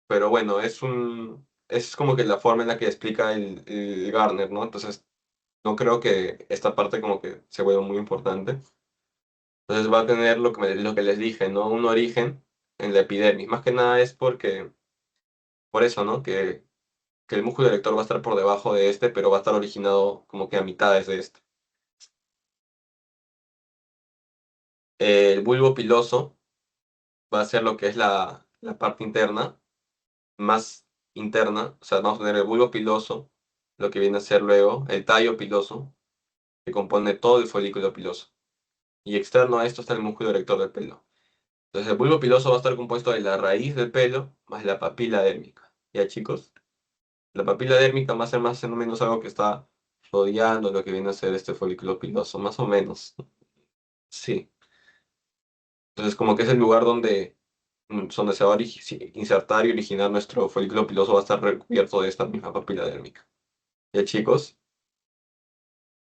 pero bueno, es como que la forma en la que explica el Gardner, ¿no? Entonces, no creo que esta parte como que se vuelva muy importante. Entonces va a tener lo que les dije, ¿no? Un origen en la epidermis. Más que nada es por eso, ¿no? Que el músculo erector va a estar por debajo de este, pero va a estar originado como que a mitades de este. El bulbo piloso va a ser lo que es la parte interna, más interna. O sea, vamos a tener el bulbo piloso, lo que viene a ser luego el tallo piloso, que compone todo el folículo piloso. Y externo a esto está el músculo erector del pelo. Entonces el bulbo piloso va a estar compuesto de la raíz del pelo más la papila dérmica. ¿Ya, chicos? La papila dérmica va a ser más o menos algo que está rodeando lo que viene a ser este folículo piloso, más o menos. Sí. Entonces como que es el lugar donde se va a insertar y originar nuestro folículo piloso, va a estar recubierto de esta misma papila dérmica. Ya chicos,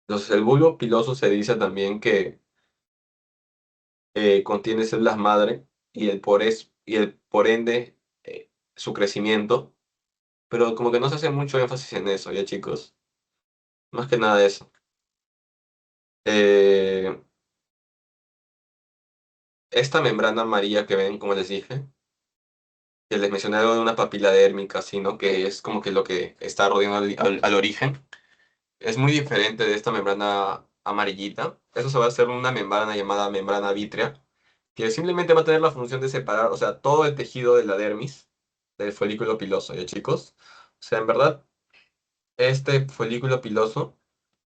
entonces el bulbo piloso se dice también que contiene células madre y el por ende su crecimiento, pero como que no se hace mucho énfasis en eso, ya chicos, más que nada eso. Eh, esta membrana amarilla que ven, como les dije, que les mencioné algo de una papila dérmica, así, ¿no? Que es como que lo que está rodeando al origen. Es muy diferente de esta membrana amarillita. Eso se va a hacer una membrana llamada membrana vítrea, que simplemente va a tener la función de separar, o sea, todo el tejido de la dermis del folículo piloso, ¿ya chicos? O sea, en verdad, este folículo piloso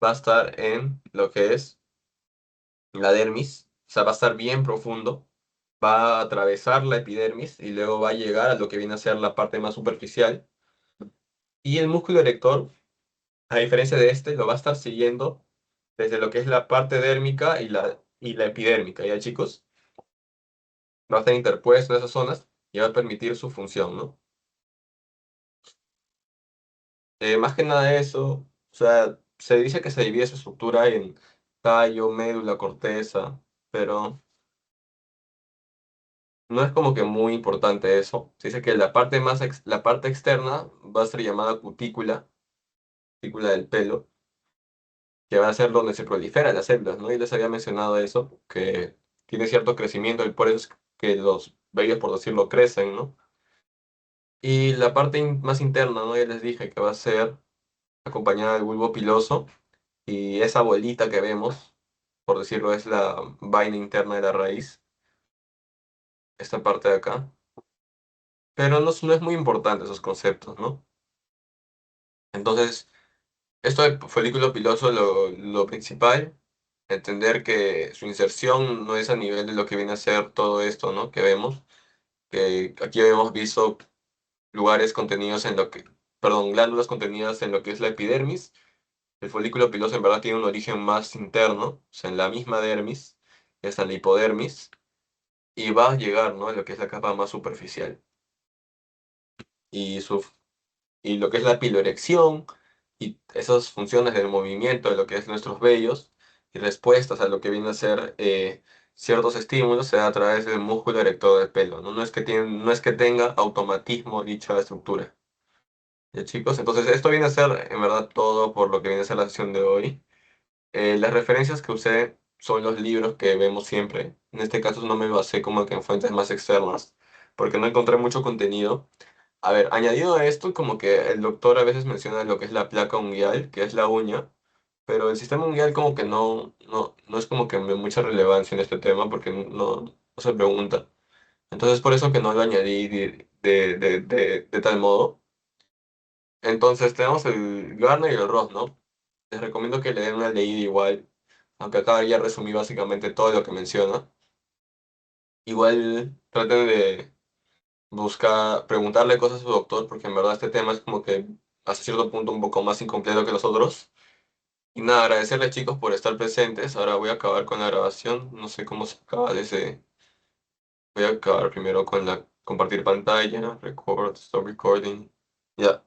va a estar en lo que es la dermis, o sea, va a estar bien profundo, va a atravesar la epidermis y luego va a llegar a lo que viene a ser la parte más superficial. Y el músculo erector, a diferencia de este, lo va a estar siguiendo desde lo que es la parte dérmica y la epidérmica, ¿ya chicos? Va a estar interpuesto en esas zonas y va a permitir su función, ¿no? Más que nada eso, o sea, se dice que se divide su estructura en tallo, médula, corteza, pero no es como que muy importante eso. Se dice que la parte la parte externa va a ser llamada cutícula, cutícula del pelo, que va a ser donde se proliferan las células, ¿no? Y les había mencionado eso, que tiene cierto crecimiento y por eso es que los vellos, por decirlo, crecen, ¿no? Y la parte más interna, ¿no? Ya les dije que va a ser acompañada del bulbo piloso y esa bolita que vemos, por decirlo, es la vaina interna de la raíz, esta parte de acá. Pero no es muy importante esos conceptos, ¿no? Entonces, esto de folículo piloso, lo principal, entender que su inserción no es a nivel de lo que viene a ser todo esto, ¿no? Que vemos, que aquí hemos visto lugares contenidos en lo que, perdón, glándulas contenidas en lo que es la epidermis. El folículo piloso en verdad tiene un origen más interno, o sea, en la misma dermis, es en la hipodermis, y va a llegar, ¿no? A lo que es la capa más superficial. Y y lo que es la piloerección y esas funciones del movimiento de lo que es nuestros vellos y respuestas a lo que viene a ser ciertos estímulos se da a través del músculo erector del pelo, ¿no? No es que tenga automatismo dicha estructura. ¿Ya chicos? Entonces esto viene a ser en verdad todo por lo que viene a ser la sesión de hoy. Las referencias que usé son los libros que vemos siempre. En este caso no me basé como que en fuentes más externas porque no encontré mucho contenido. A ver, añadido a esto, como que el doctor a veces menciona lo que es la placa unguial, que es la uña, pero el sistema unguial como que no es como que de mucha relevancia en este tema porque no se pregunta. Entonces por eso que no lo añadí de tal modo. Entonces tenemos el Garner y el Ross, ¿no? Les recomiendo que le den una leída igual, aunque acá ya resumí básicamente todo lo que menciona. Igual traten de buscar, preguntarle cosas a su doctor, porque en verdad este tema es como que hasta cierto punto un poco más incompleto que los otros. Y nada, agradecerles chicos por estar presentes. Ahora voy a acabar con la grabación. No sé cómo se acaba desde... Voy a acabar primero con la compartir pantalla, record, stop recording. Ya.